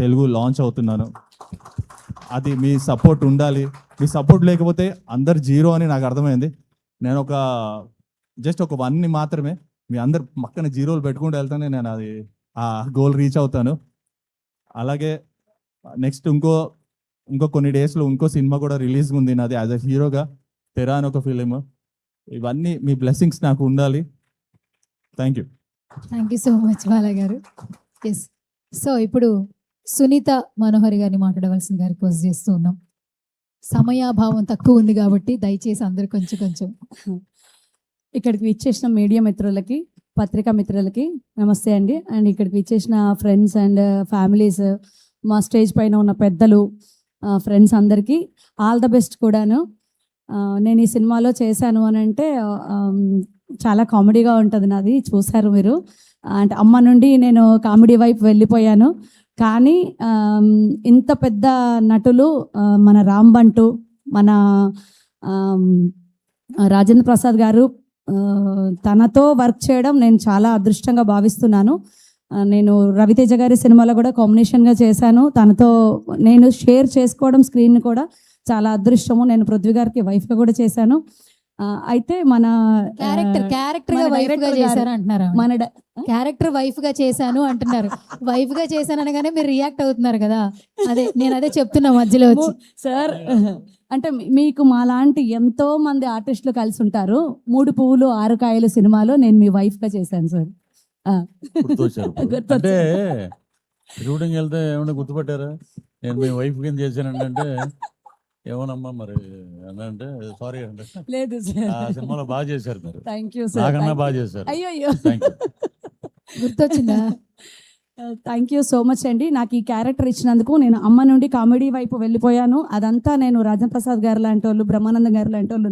తెలుగు లాంచ్ అవుతున్నాను. అది మీ సపోర్ట్ ఉండాలి. మీ సపోర్ట్ లేకపోతే అందరు జీరో అని నాకు అర్థమైంది. నేను జస్ట్ ఒక 1 మాత్రమే మీ అందరు పక్కన జీరోలు పెట్టుకుంటూ వెళ్తానే నేను అది ఆ గోల్ రీచ్ అవుతాను. అలాగే నెక్స్ట్ ఇంకో కొన్ని డేస్లో ఇంకో సినిమా కూడా రిలీజ్ ఉంది నాది యాజ్ ఎ హీరోగా, తెరా అని ఒక ఫిలిం. ఇవన్నీ మీ బ్లెస్సింగ్స్ నాకు ఉండాలి. Thank you so much Bala గారు. ఎస్, సో ఇప్పుడు సునీత మనోహరి గారిని మాట్లాడవలసిందిగా రిక్వెస్ట్ చేస్తూ ఉన్నాం. సమయాభావం తక్కువ ఉంది కాబట్టి దయచేసి అందరూ కొంచెం ఇక్కడికి విచ్చేసిన మీడియా మిత్రులకి, పత్రికా మిత్రులకి నమస్తే అండి. అండ్ ఇక్కడికి విచ్చేసిన ఫ్రెండ్స్ అండ్ ఫ్యామిలీస్, మా స్టేజ్ పైన ఉన్న పెద్దలు, ఫ్రెండ్స్ అందరికీ ఆల్ ద బెస్ట్ కూడాను. నేను ఈ సినిమాలో చేశాను అని అంటే చాలా కామెడీగా ఉంటుంది నాది, చూశారు మీరు. అంటే అమ్మ నుండి నేను కామెడీ వైపు వెళ్ళిపోయాను. కానీ ఇంత పెద్ద నటులు మన రాంబంటు, మన రాజేంద్ర ప్రసాద్ గారు, తనతో వర్క్ చేయడం నేను చాలా అదృష్టంగా భావిస్తున్నాను. నేను రవితేజ గారి సినిమాలో కూడా కాంబినేషన్గా చేశాను. తనతో నేను షేర్ చేసుకోవడం స్క్రీన్ కూడా చాలా అదృష్టము. నేను పృథ్వీ గారికి వైఫ్గా కూడా చేశాను. అయితే మన క్యారెక్టర్ వైఫ్ గా చేశారు అంటున్నారు. మన క్యారెక్టర్ వైఫ్ గా చేశాను అంటున్నారు. వైఫ్ గా చేశాను అనగానే మీరు రియాక్ట్ అవుతున్నారు కదా, నేను అదే చెప్తున్నా మధ్యలో వచ్చి. సార్ అంటే మీకు మాలాంటి ఎంతో మంది ఆర్టిస్టులు కలిసి ఉంటారు. 3 పువ్వులు 6 కాయలు సినిమాలో నేను మీ వైఫ్ గా చేశాను సార్. అంటే షూటింగ్ వెళ్తే ఏమన్నా గుర్తుపట్టారా? నేను మీ వైఫ్ కింద చేశానంటే ఏమోనమ్మా మరి అంటే సారీ అంటే లేదు సార్, ఆ సినిమాలో బాగా చేశారు మీరు. Thank you sir. నాకన్నా బాగా చేశారు. అయ్యో థ్యాంక్ యూ. గుర్తొచ్చిందా? థ్యాంక్ యూ సో మచ్ అండి. నాకు ఈ క్యారెక్టర్ ఇచ్చినందుకు. నేను అమ్మ నుండి కామెడీ వైపు వెళ్ళిపోయాను. అదంతా నేను రాజేంద్ర ప్రసాద్ గారు లాంటి వాళ్ళు, బ్రహ్మానందం గారు లాంటి వాళ్ళు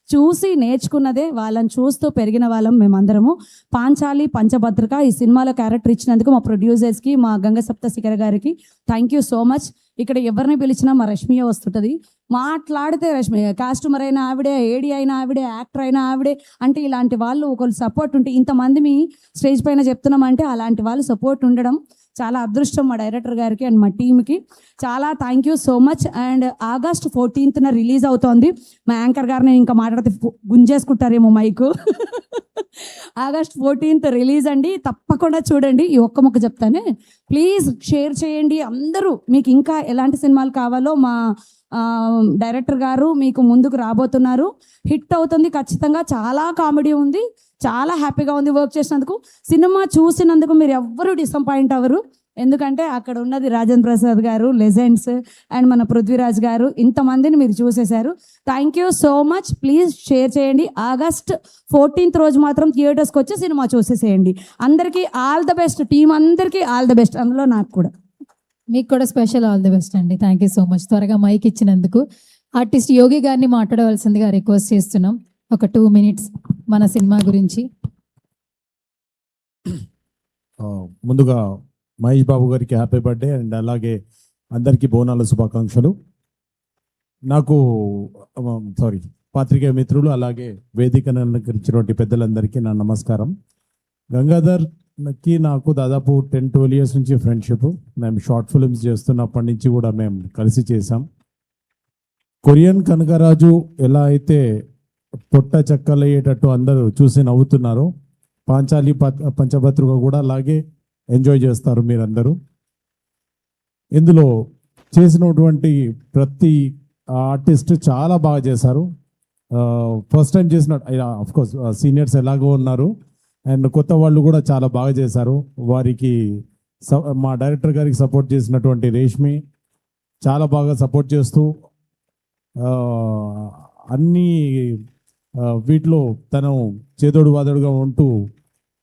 చూసి నేర్చుకున్నదే. వాళ్ళని చూస్తూ పెరిగిన వాళ్ళం మేమందరము. పాంచాలి పంచభద్రక ఈ సినిమాలో క్యారెక్టర్ ఇచ్చినందుకు మా ప్రొడ్యూసర్స్కి, మా గంగ సప్తశిఖర గారికి థ్యాంక్ యూ సో మచ్. ఇక్కడ ఎవరిని పిలిచినా మా రష్మియ వస్తుంటుంది. మాట్లాడితే రష్మి, కాస్ట్యూమర్ అయినా ఆవిడే, ఏడి అయినా ఆవిడే, యాక్టర్ అయినా ఆవిడే. అంటే ఇలాంటి వాళ్ళు ఒకళ్ళు సపోర్ట్ ఉంటే, ఇంతమంది మీ స్టేజ్ పైన చెప్తున్నామంటే అలాంటి వాళ్ళు సపోర్ట్ ఉండడం చాలా అదృష్టం మా డైరెక్టర్ గారికి అండ్ మా టీంకి. చాలా thank you so much. And August 14th release అవుతోంది. మా యాంకర్ గారు నేను ఇంకా మాట్లాడితే గుంజేసుకుంటారేమో మైకు. ఆగస్ట్ 14th రిలీజ్ అండి, తప్పకుండా చూడండి. ఈ ఒక్క ముక్క చెప్తానే, ప్లీజ్ షేర్ చేయండి అందరూ. మీకు ఇంకా ఎలాంటి సినిమాలు కావాలో మా డైరెక్టర్ గారు మీకు ముందుకు రాబోతున్నారు. హిట్ అవుతుంది ఖచ్చితంగా. చాలా కామెడీ ఉంది, చాలా హ్యాపీగా ఉంది వర్క్ చేసినందుకు. సినిమా చూసినందుకు మీరు ఎవ్వరూ డిసప్పాయింట్ అవ్వరు. ఎందుకంటే అక్కడ ఉన్నది రాజేంద్ర ప్రసాద్ గారు, లెజెండ్స్, అండ్ మన పృథ్వీరాజ్ గారు, ఇంతమందిని మీరు చూసేశారు. Thank you so much. Please share చేయండి. August 14th రోజు మాత్రం థియేటర్స్కి వచ్చి సినిమా చూసేసేయండి. అందరికీ ఆల్ ద బెస్ట్, టీం అందరికీ ఆల్ ద బెస్ట్, అందులో నాకు కూడా. మీకు కూడా స్పెషల్ ఆల్ ది బెస్ట్ అండి. థ్యాంక్ యూ సో మచ్ త్వరగా మైక్ ఇచ్చినందుకు. ఆర్టిస్ట్ యోగి గారిని మాట్లాడవలసిందిగా రిక్వెస్ట్ చేస్తున్నాం. ఒక 2 minutes మన సినిమా గురించి. ముందుగా మహేష్ బాబు గారికి హ్యాపీ బర్త్డే అండ్ అలాగే అందరికీ బోనాల శుభాకాంక్షలు. నాకు పాత్రికేయ మిత్రులు అలాగే వేదికను అలంకరించినటువంటి పెద్దలందరికీ నా నమస్కారం. గంగాధర్కి నాకు దాదాపు 10-12 years నుంచి ఫ్రెండ్షిప్. మేము షార్ట్ ఫిల్మ్స్ చేస్తున్నప్పటి నుంచి కూడా మేము కలిసి చేసాం. కొరియన్ కనకరాజు ఎలా అయితే పొట్ట చెక్కలయ్యేటట్టు అందరూ చూసి నవ్వుతున్నారు, పాంచాలి పంచభద్రుగా కూడా అలాగే ఎంజాయ్ చేస్తారు మీరందరూ. ఇందులో చేసినటువంటి ప్రతి ఆర్టిస్ట్ చాలా బాగా చేశారు. ఫస్ట్ టైం చేసిన కోర్స్ సీనియర్స్ ఎలాగో ఉన్నారు అండ్ కొత్త వాళ్ళు కూడా చాలా బాగా చేశారు. వారికి మా డైరెక్టర్ గారికి సపోర్ట్ చేసినటువంటి రేష్మి చాలా బాగా సపోర్ట్ చేస్తూ అన్ని వీటిలో తను చేదోడు వాదోడుగా ఉంటూ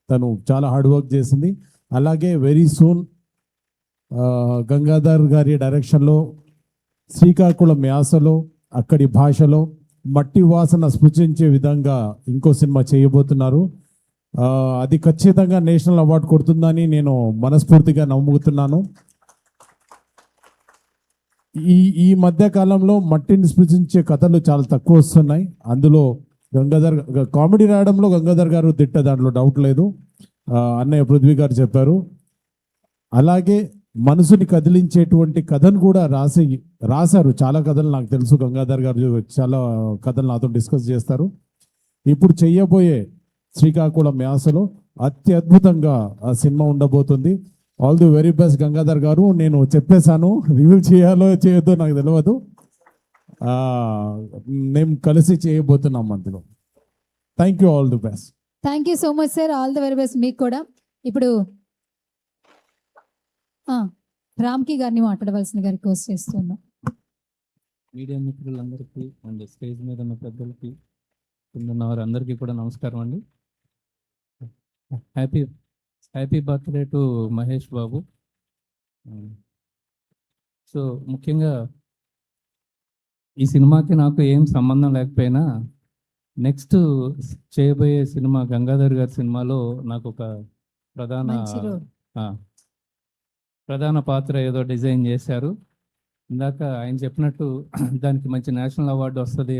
తను చాలా హార్డ్ వర్క్ చేసింది. అలాగే వెరీ సూన్ గంగాధర్ గారి డైరెక్షన్లో శ్రీకాకుళం యాసలో అక్కడి భాషలో మట్టి వాసన స్పృశించే విధంగా ఇంకో సినిమా చేయబోతున్నారు. అది ఖచ్చితంగా నేషనల్ అవార్డు కొడుతుందని నేను మనస్ఫూర్తిగా నమ్ముతున్నాను. ఈ మధ్య కాలంలో మట్టిని స్పృశించే కథలు చాలా తక్కువ వస్తున్నాయి. అందులో గంగాధర్ కామెడీ రాయడంలో గంగాధర్ గారు తిట్ట, దాంట్లో డౌట్ లేదు. అన్నయ్య పృథ్వీ గారు చెప్పారు. అలాగే మనసుని కదిలించేటువంటి కథను కూడా రాశారు. చాలా కథలు నాకు తెలుసు. గంగాధర్ గారు చాలా కథలు నాతో డిస్కస్ చేస్తారు. ఇప్పుడు చెయ్యబోయే శ్రీకాకుళం యాసలో అత్యద్భుతంగా ఆ సినిమా ఉండబోతుంది. All the very best Gangadhar గారు. నేను చెప్పేశాను, రివీల్ చేయాలో చేయొద్దో నాకు తెలియదు. మేము కలిసి చేయబోతున్నాం అందులో. Thank you, all the best. Thank you so much sir. All the very best మీకు కూడా. ఇప్పుడు రామ్కి గారిని మాట్లాడవలసిందిగా రిక్వెస్ట్ చేస్తున్నాం. మీడియా మిత్రులందరికీ అండ్ స్టేజ్ మీద ఉన్న పెద్దలకి, కింద వారందరికీ కూడా నమస్కారం అండి. Happy birthday to Mahesh Babu. So ముఖ్యంగా ఈ సినిమాకి నాకు ఏం సంబంధం లేకపోయినా నెక్స్ట్ చేయబోయే సినిమా గంగాధర్ గారి సినిమాలో నాకు ఒక ప్రధాన పాత్ర ఏదో డిజైన్ చేశారు. ఇందాక ఆయన చెప్పినట్టు దానికి మంచి నేషనల్ అవార్డు వస్తుంది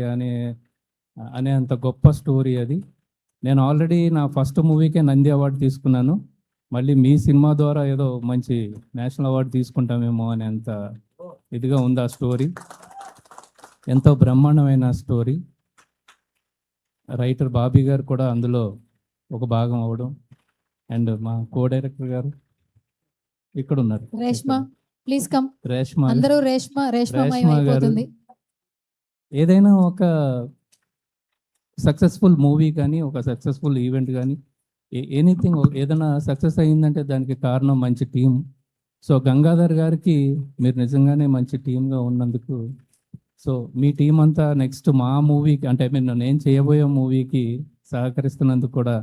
అనే అంత గొప్ప స్టోరీ అది. నేను ఆల్రెడీ నా ఫస్ట్ మూవీకే నంది అవార్డు తీసుకున్నాను. మళ్ళీ మీ సినిమా ద్వారా ఏదో మంచి నేషనల్ అవార్డు తీసుకుంటామేమో అని అంత ఇదిగా ఉంది ఆ స్టోరీ. ఎంతో బ్రహ్మాండమైన స్టోరీ. రైటర్ బాబీ గారు కూడా అందులో ఒక భాగం అవ్వడం అండ్ మా కో డైరెక్టర్ గారు ఇక్కడ ఉన్నారు. Reshma please come. రేష్మా అందరూ రేష్మా అయిపోతుంది. ఏదైనా ఒక సక్సెస్ఫుల్ మూవీ కానీ ఒక సక్సెస్ఫుల్ ఈవెంట్ కానీ ఎనీథింగ్ ఏదైనా సక్సెస్ అయ్యిందంటే దానికి కారణం మంచి టీం. సో గంగాధర్ గారికి మీరు నిజంగానే మంచి టీంగా ఉన్నందుకు, సో మీ టీం అంతా నెక్స్ట్ మా మూవీకి అంటే నేను చేయబోయే మూవీకి సహకరిస్తున్నందుకు కూడా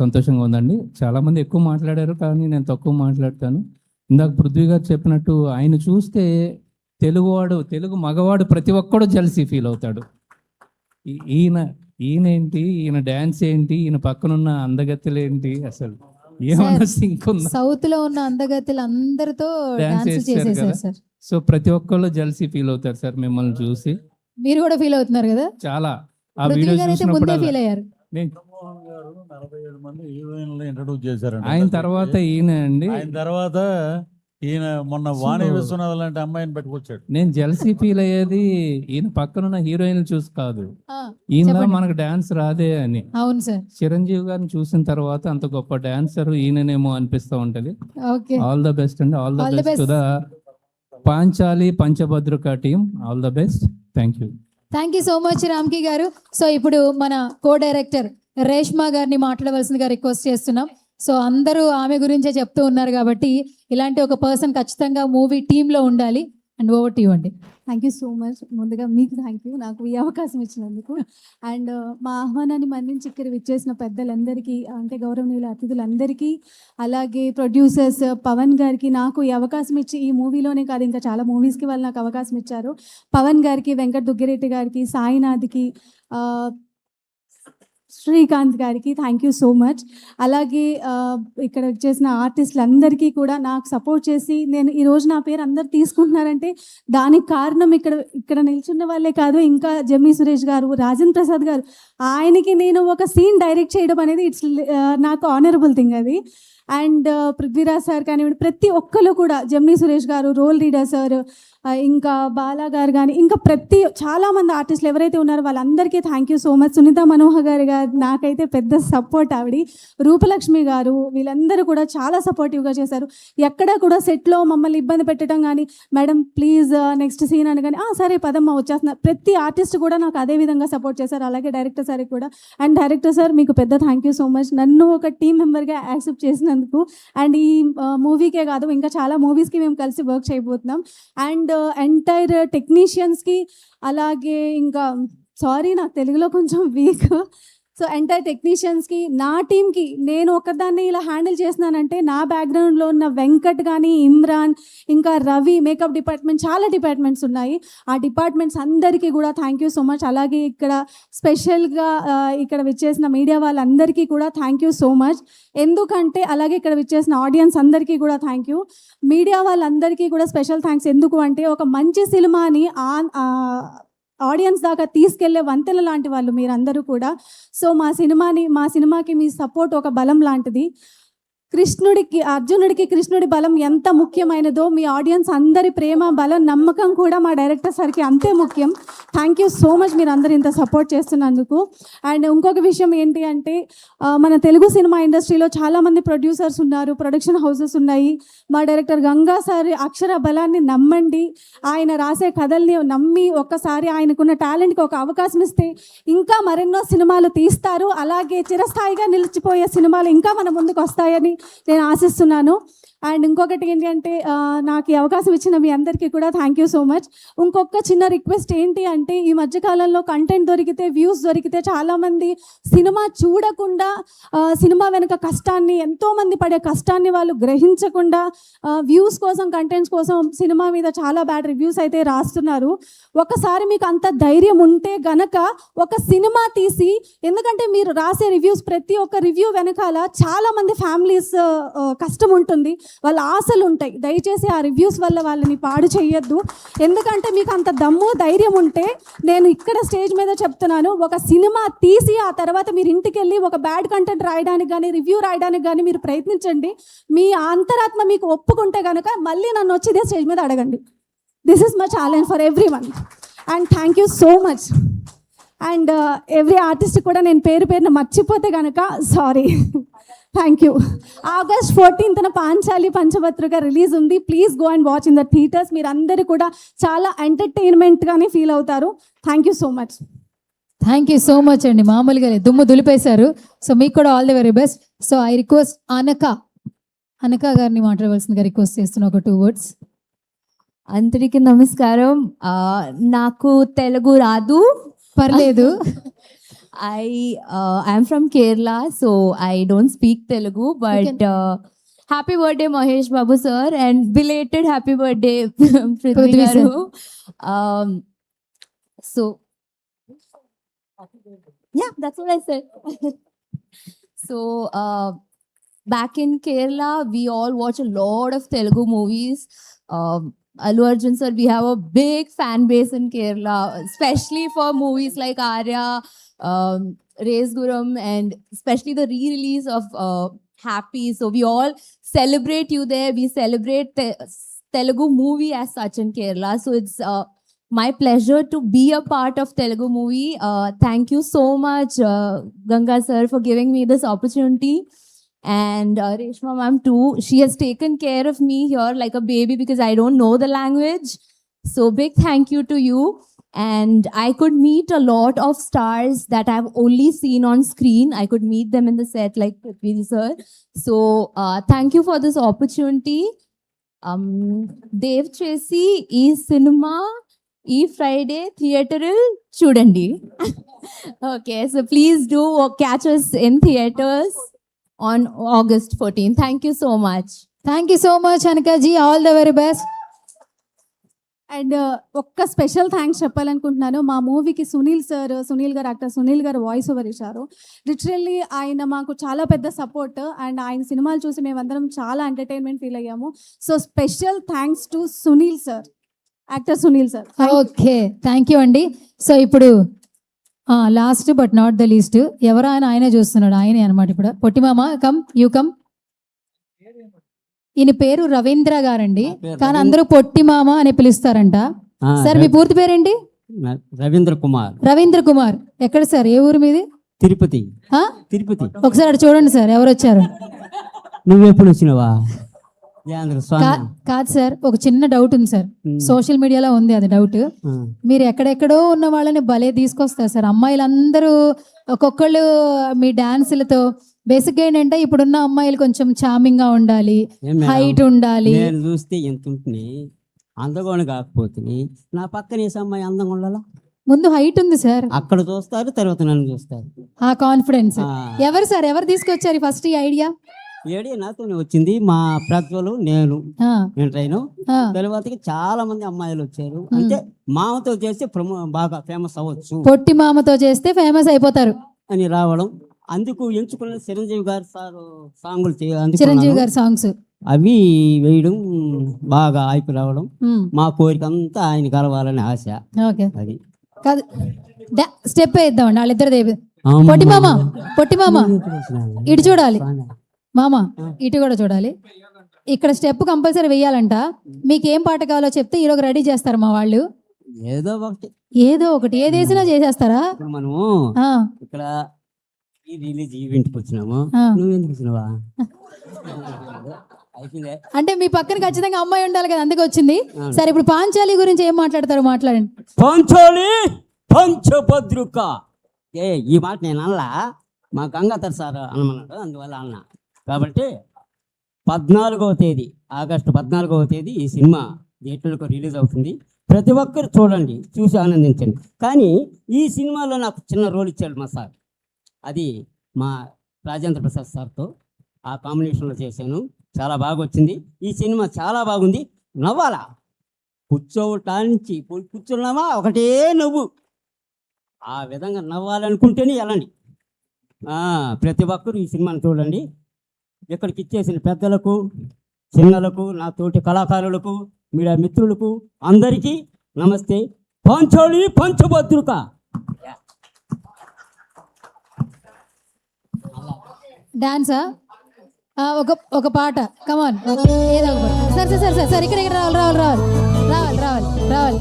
సంతోషంగా ఉందండి. చాలామంది ఎక్కువ మాట్లాడారు కానీ నేను తక్కువ మాట్లాడతాను. ఇందాక పృథ్వీ గారు చెప్పినట్టు ఆయన చూస్తే తెలుగు మగవాడు ప్రతి ఒక్కడు జెలసీ ఫీల్ అవుతాడు. ఈయనేంటి, ఈయన డాన్స్ ఏంటి, ఈయన పక్కనున్న అందగత్తెలు ఏంటి, అసలు ఏమన్నా సింక్ ఉందా? సౌత్ లో ఉన్న అందగత్తెలు అందరితో డాన్స్ చేసేసారు సార్. సో ప్రతి ఒక్కళ్ళు జెలసీ ఫీల్ అవుతారు సార్ మిమ్మల్ని చూసి. మీరు కూడా ఫీల్ అవుతున్నారు కదా చాలా. ఆ వీడియో చూసినప్పుడు ఫీల్ అయ్యారు. 47 మంది హీరోయిన్లు ఇంట్రడ్యూస్ చేశారు. ఆయన తర్వాత ఈయన అండి. ఆయన తర్వాత ఈయన మొన్న వాణి విశ్వనాథ్ లాంటి అమ్మాయిని పెట్టుకొచ్చాడు. నేను జెలసీ ఫీల్ అయ్యేది ఈయన పక్కనున్న హీరోయిన్లు చూసి కాదు, ఈయన మనకు డాన్స్ రాదే అని. అవును సార్. చిరంజీవి గారిని చూసిన తర్వాత అంత గొప్ప డాన్సర్ ఈయననేమో అనిపిస్తూ ఉంటది. ఆల్ ద బెస్ట్ అండి. All the best to the Panchali Panchabhadruka team. All the best. Thank you. Thank you so much రామ్కి గారు. సో ఇప్పుడు మన కో డైరెక్టర్ రేష్మా గారిని మాట్లాడవలసిందిగా రిక్వెస్ట్ చేస్తున్నాం. సో అందరూ ఆమె గురించే చెప్తూ ఉన్నారు కాబట్టి ఇలాంటి ఒక పర్సన్ ఖచ్చితంగా మూవీ టీంలో ఉండాలి. అండ్ ఓవర్ టు యు అండి. Thank you so much. ముందుగా మీకు థ్యాంక్ యూ నాకు ఈ అవకాశం ఇచ్చినందుకు. అండ్ మా ఆహ్వానాన్ని మన్నించి ఇక్కడ విచ్చేసిన పెద్దలందరికీ, అంటే గౌరవనీయుల అతిథులందరికీ, అలాగే ప్రొడ్యూసర్స్ పవన్ గారికి, నాకు ఈ అవకాశం ఇచ్చి ఈ మూవీలోనే కాదు ఇంకా చాలా మూవీస్కి వాళ్ళు నాకు అవకాశం ఇచ్చారు. పవన్ గారికి, వెంకట్ దుగ్గిరెడ్డి గారికి, సాయినాథ్కి, శ్రీకాంత్ గారికి థ్యాంక్ యూ సో మచ్. అలాగే ఇక్కడ చేసిన ఆర్టిస్టులందరికీ కూడా నాకు సపోర్ట్ చేసి నేను ఈరోజు నా పేరు అందరు తీసుకుంటున్నారంటే దానికి కారణం ఇక్కడ నిల్చున్న వాళ్ళే కాదు, ఇంకా జమ్మి సురేష్ గారు, రాజేంద్ర ప్రసాద్ గారు, ఆయనకి నేను ఒక సీన్ డైరెక్ట్ చేయడం అనేది ఇట్స్ నాకు ఆనరబుల్ థింగ్ అది. అండ్ పృథ్వీరాజ్ సార్ కానివ్వండి, ప్రతి ఒక్కరు కూడా, జమ్ని సురేష్ గారు, రోల్ రీడర్ సార్, ఇంకా బాలా గారు కానీ, ఇంకా చాలామంది ఆర్టిస్టులు ఎవరైతే ఉన్నారో వాళ్ళందరికీ thank you so much. Sunitha Manohar garu నాకైతే పెద్ద సపోర్ట్ ఆవిడ, రూపలక్ష్మి గారు, వీళ్ళందరూ కూడా చాలా సపోర్టివ్గా చేశారు. ఎక్కడ కూడా సెట్లో మమ్మల్ని ఇబ్బంది పెట్టడం కానీ, మేడం ప్లీజ్ నెక్స్ట్ సీన్ అని కానీ, సరే పదమ్మ వచ్చేస్తున్నారు, ప్రతి ఆర్టిస్ట్ కూడా నాకు అదే విధంగా సపోర్ట్ చేశారు. అలాగే డైరెక్టర్ సార్కి కూడా. అండ్ డైరెక్టర్ సార్ మీకు పెద్ద థ్యాంక్ యూ సో మచ్, నన్ను ఒక టీం మెంబర్గా యాక్సెప్ట్ చేసినందుకు. అండ్ ఈ మూవీకే కాదు ఇంకా చాలా మూవీస్కి మేము కలిసి వర్క్ చేయబోతున్నాం. అండ్ ఎంటైర్ టెక్నీషియన్స్కి, అలాగే ఇంకా సారీ నాకు తెలుగులో కొంచెం వీక్, సో ఎంటైర్ టెక్నీషియన్స్కి, నా టీంకి, నేను ఒకదాన్ని ఇలా హ్యాండిల్ చేస్తున్నానంటే నా బ్యాక్గ్రౌండ్లో ఉన్న వెంకట్ కానీ, ఇమ్రాన్, ఇంకా రవి, మేకప్ డిపార్ట్మెంట్, చాలా డిపార్ట్మెంట్స్ ఉన్నాయి. ఆ డిపార్ట్మెంట్స్ అందరికీ కూడా థ్యాంక్ యూ సో మచ్. అలాగే ఇక్కడ స్పెషల్గా ఇక్కడ విచ్చేసిన మీడియా వాళ్ళందరికీ కూడా థ్యాంక్ యూ సో మచ్. ఎందుకంటే అలాగే ఇక్కడ విచ్చేసిన ఆడియన్స్ అందరికీ కూడా థ్యాంక్ యూ. మీడియా వాళ్ళందరికీ కూడా స్పెషల్ థ్యాంక్స్. ఎందుకు అంటే ఒక మంచి సినిమాని ఆడియన్స్ దాకా తీసుకెళ్లే వంతెన లాంటి వాళ్ళు మీరందరూ కూడా. సో మా సినిమాకి మీ సపోర్ట్ ఒక బలం లాంటిది. అర్జునుడికి కృష్ణుడి బలం ఎంత ముఖ్యమైనదో మీ ఆడియన్స్ అందరి ప్రేమ, బలం, నమ్మకం కూడా మా డైరెక్టర్ సార్కి అంతే ముఖ్యం. థ్యాంక్ యూ సో మచ్ మీరు అందరు ఇంత సపోర్ట్ చేస్తున్నందుకు. అండ్ ఇంకొక విషయం ఏంటి అంటే మన తెలుగు సినిమా ఇండస్ట్రీలో చాలామంది ప్రొడ్యూసర్స్ ఉన్నారు, ప్రొడక్షన్ హౌసెస్ ఉన్నాయి. మా డైరెక్టర్ గంగా సార్ అక్షర బలాన్ని నమ్మండి, ఆయన రాసే కథల్ని నమ్మి ఒక్కసారి ఆయనకున్న టాలెంట్కి ఒక అవకాశం ఇస్తే ఇంకా మరెన్నో సినిమాలు తీస్తారు. అలాగే చిరస్థాయిగా నిలిచిపోయే సినిమాలు ఇంకా మన ముందుకు వస్తాయని నేను ఆశిస్తున్నాను. అండ్ ఇంకొకటి ఏంటి అంటే నాకు ఈ అవకాశం ఇచ్చిన మీ అందరికీ కూడా థ్యాంక్ యూ సో మచ్. ఇంకొక చిన్న రిక్వెస్ట్ ఏంటి అంటే ఈ మధ్యకాలంలో కంటెంట్ దొరికితే, వ్యూస్ దొరికితే చాలామంది సినిమా చూడకుండా, సినిమా వెనుక కష్టాన్ని, ఎంతోమంది పడే కష్టాన్ని వాళ్ళు గ్రహించకుండా వ్యూస్ కోసం, కంటెంట్స్ కోసం సినిమా మీద చాలా బ్యాడ్ రివ్యూస్ అయితే రాస్తున్నారు. ఒకసారి మీకు అంత ధైర్యం ఉంటే గనక ఒక సినిమా తీసి, ఎందుకంటే మీరు రాసే రివ్యూస్, ప్రతి ఒక్క రివ్యూ వెనకాల చాలామంది ఫ్యామిలీస్ కష్టం ఉంటుంది, వాళ్ళ ఆశలు ఉంటాయి. దయచేసి ఆ రివ్యూస్ వల్ల వాళ్ళని పాడు చేయొద్దు. ఎందుకంటే మీకు అంత దమ్ము, ధైర్యం ఉంటే, నేను ఇక్కడ స్టేజ్ మీద చెప్తున్నాను, ఒక సినిమా తీసి ఆ తర్వాత మీరు ఇంటికి వెళ్ళి ఒక బ్యాడ్ కంటెంట్ రాయడానికి కానీ, రివ్యూ రాయడానికి కానీ మీరు ప్రయత్నించండి. మీ అంతరాత్మ మీకు ఒప్పుకుంటే కనుక మళ్ళీ నన్ను వచ్చి ఇదే స్టేజ్ మీద అడగండి. This is my challenge for everyone. And thank you so much. And every artist కూడా నేను పేరున మర్చిపోతే కనుక sorry. Thank you. August 14th Panchali పంచభద్రగా రిలీజ్ ఉంది. Please go and watch in the theatres. మీరు అందరూ కూడా చాలా ఎంటర్టైన్మెంట్గానే ఫీల్ అవుతారు. Thank you so much. Thank you so much అండి. మామూలుగా దుమ్ము దులిపేశారు. సో మీకు కూడా all the very best. So I request అనక గారిని మాట్లాడవలసిందిగా రిక్వెస్ట్ చేస్తున్నా ఒక 2 words. అందరికీ నమస్కారం. నాకు తెలుగు రాదు, పర్లేదు. I'm from Kerala, so I don't speak Telugu, but happy birthday Mahesh Babu sir, and belated happy birthday Prithvi garu. So yeah, that's what I said. So back in Kerala, we all watch a lot of Telugu movies. Allu Arjun sir, we have a big fan base in Kerala, especially for movies like Arya, Race Guram, and especially the re-release of Happy. So we all celebrate you there. We celebrate Telugu movie as such in Kerala. So it's my pleasure to be a part of Telugu movie. Thank you so much, Ganga sir, for giving me this opportunity. And Reshma ma'am too. She has taken care of me here like a baby because I don't know the language. So big thank you to you. and I could meet a lot of stars that I've only seen on screen. I could meet them in the set like Prithvi sir. So thank you for this opportunity. Dev Chesi ee cinema ee Friday theater chudandi. Okay, so please do catch us in theaters on August 14th. Thank you so much. Thank you so much అనకాజీ, all the very best. And ఒక్క special thanks చెప్పాలనుకుంటున్నాను. మా మూవీకి సునీల్ గారు actor Sunil గారు voice over ఇచ్చారు. Literally ఆయన మాకు చాలా పెద్ద సపోర్ట్, అండ్ ఆయన సినిమాలు చూసి మేమందరం చాలా ఎంటర్టైన్మెంట్ ఫీల్ అయ్యాము. So special thanks to Sunil sir, actor Sunil sir. Okay, thank you అండి. సో ఇప్పుడు last but not the least, ఎవరు ఆయనే చూస్తున్నాడు, ఆయనే అనమాట. ఇప్పుడు పొట్టిమామ కమ్, యూ కమ్. ఈయన పేరు రవీంద్ర గారండి, కానీ అందరూ పొట్టిమామ అని పిలుస్తారంట. సార్ మీ పూర్తి పేరేంటి? రవీంద్ర కుమార్. రవీంద్ర కుమార్. ఎక్కడ సార్, ఏ ఊరు మీది? తిరుపతి. ఆ? తిరుపతి. ఒకసారి అటు చూడండి సార్, ఎవరు వచ్చారు. నువ్వెప్పుడు వచ్చినావా? కాదు సార్, ఒక చిన్న డౌట్ ఉంది సార్. సోషల్ మీడియాలో ఉంది అది డౌట్. మీరు ఎక్కడెక్కడో ఉన్న వాళ్ళని భలే తీసుకొస్తారు సార్. అమ్మాయిలందరూ ఒక్కొక్కళ్ళు మీ డాన్సులతో. బేసిక్ గా ఏంటంటే ఇప్పుడున్న అమ్మాయిలు కొంచెం చార్మింగ్ గా ఉండాలి, హైట్ ఉండాలి. నేను చూస్తే ఎంత ఉంటుంది, అందగోని కాకపోతే నా పక్కన అమ్మాయి అందంగా ఉండాలా? ముందు హైట్ ఉంది సార్, అక్కడ చూస్తారు, తర్వాత నన్ను చూస్తారు. ఆ కాన్ఫిడెన్స్. ఎవరు సార్, ఎవరు తీసుకొచ్చారు ఫస్ట్ ఈ ఐడియా? ఏడి నాతోనే వచ్చింది. మా ప్రజ్వలు, నేను ట్రైన్ తర్వాతకి చాలా మంది అమ్మాయిలు వచ్చారు. అంటే మామతో చేస్తే బాగా ఫేమస్ అవ్వచ్చు, పొట్టి మామతో చేస్తే ఫేమస్ అయిపోతారు అని రావడం. అందుకు ఎంచుకున్న చిరంజీవి గారు సాంగులు చిరంజీవి గారి సాంగ్స్ అవి వేయడం, బాగా అయిపో రావడం. మా కోరిక అంతా ఆయన కలవాలని ఆశ. ఓకే, అది కాదు స్టెప్ వేద్దామండి వాళ్ళిద్దరు. పొట్టి మామ ఇటు చూడాలి, మామ ఇటు కూడా చూడాలి. ఇక్కడ స్టెప్ కంపల్సరీ వేయాలంట. మీకు ఏం పాట కావాలో చెప్తే ఈరోజు రెడీ చేస్తారు మా వాళ్ళు. ఏదో ఒకటి ఏది వేసినా చేసేస్తారా? మనము ఇక్కడ రిలీజ్ ఈవెంట్కి వచ్చినాము, నువ్వెందుకు వచ్చినావా? అంటే మీ పక్కన ఖచ్చితంగా అమ్మాయి ఉండాలి కదా, అందుకే వచ్చింది. సరే, ఇప్పుడు పాంచాలి గురించి ఏం మాట్లాడతారు, మాట్లాడండి. పాంచాలి పంచభద్రుక. ఈ మాట నేను అల్లా, మా గంగాధర్ సార్ అనమన్నాడు, అందువల్ల అన్నా. కాబట్టి 14వ తేదీ, ఆగస్టు 14వ తేదీ ఈ సినిమా థియేటర్లకు రిలీజ్ అవుతుంది. ప్రతి ఒక్కరు చూడండి, చూసి ఆనందించండి. కానీ ఈ సినిమాలో నాకు చిన్న రోల్ ఇచ్చాడు మా సార్. అది మా రాజేంద్ర ప్రసాద్ సార్తో ఆ కాంబినేషన్లో చేశాను. చాలా బాగా వచ్చింది. ఈ సినిమా చాలా బాగుంది. నవ్వాలా, కూర్చున్నామా ఒకటే నవ్వు. ఆ విధంగా నవ్వాలనుకుంటేనే వెళ్ళండి. ప్రతి ఒక్కరు ఈ సినిమాని చూడండి. ఇక్కడికి ఇచ్చేసిన పెద్దలకు, చిన్నలకు, నా తోటి కళాకారులకు, మీడియా మిత్రులకు అందరికీ నమస్తే. పాంచాలి పంచభద్రుక. డాన్సా? ఒక పాట, కమాన్, ఏదో ఒక పాట. సార్ సార్ సార్ సార్ ఇక్కడ రావాలి రావాలి రావాలి రావాలి రావాలి రావాలి.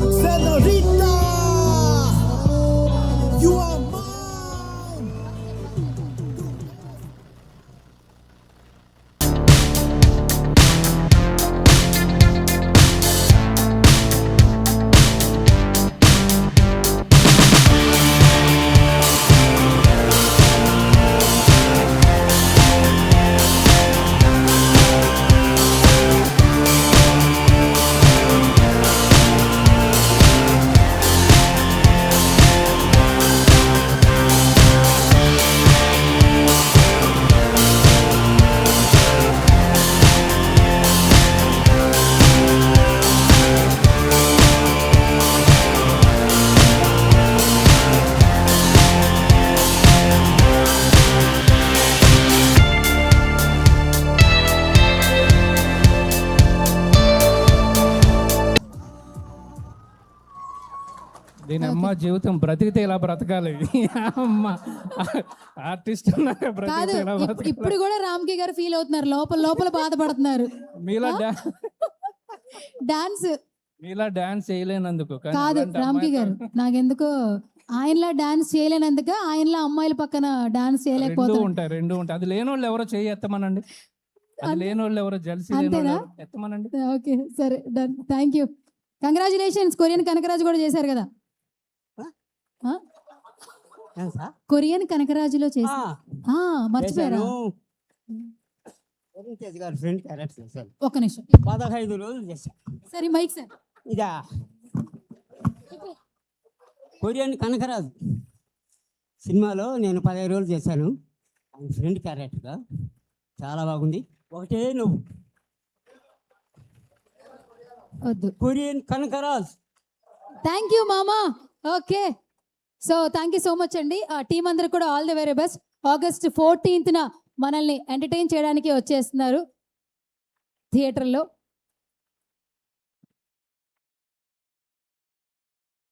దీని అమ్మ జీవితం బ్రతికితే ఇలా బ్రతకాలి. అమ్మ ఆర్టిస్ట్ కాదు, ఇప్పుడు కూడా రామ్కి గారు ఫీల్ అవుతున్నారు, లోపల లోపల బాధపడుతున్నారు. మీలా డాన్స్ చేయలేనందుకు కాదు రామ్కి గారు, నాకెందుకో ఆయనలా డాన్స్ చేయలేనందుకు, ఆయనలా అమ్మాయిల పక్కన డాన్స్ చేయలేకపోతే రెండు ఉంటాయి. అది లేని వాళ్ళు ఎవరో చేయి ఎత్తమనండి, అది లేని వాళ్ళు ఎవరో జల్సీ ఎత్తమనండి. ఓకే, సరే, డన్. Thank you, congratulations. కొరియన్ కనకరాజు కూడా చేశారు కదా. ఆ? ఏం సార్? కొరియన్ కనకరాజులో చేసి ఆ, మర్చిపోయారా? చేశాను. వరుణ్ తేజ్ గారి ఫ్రెండ్ క్యారెక్టర్ చేశాను. ఒక నిమిషం 15 రోజులు చేశాను. సరే మైక్ సార్. ఇదా కొరియన్ కనకరాజు సినిమాలో నేను 15 రోజులు చేశాను. ఆయన ఫ్రెండ్ క్యారెక్టర్గా చాలా బాగుంది. ఒకటే నువ్వు వద్దు. కొరియన్ కనకరాజ్. థ్యాంక్ యూ మామా. Okay, so thank you so much అండి. ఆ టీం అందరూ కూడా all the very best. August 14th మనల్ని ఎంటర్టైన్ చేయడానికి వచ్చేస్తున్నారు థియేటర్లో.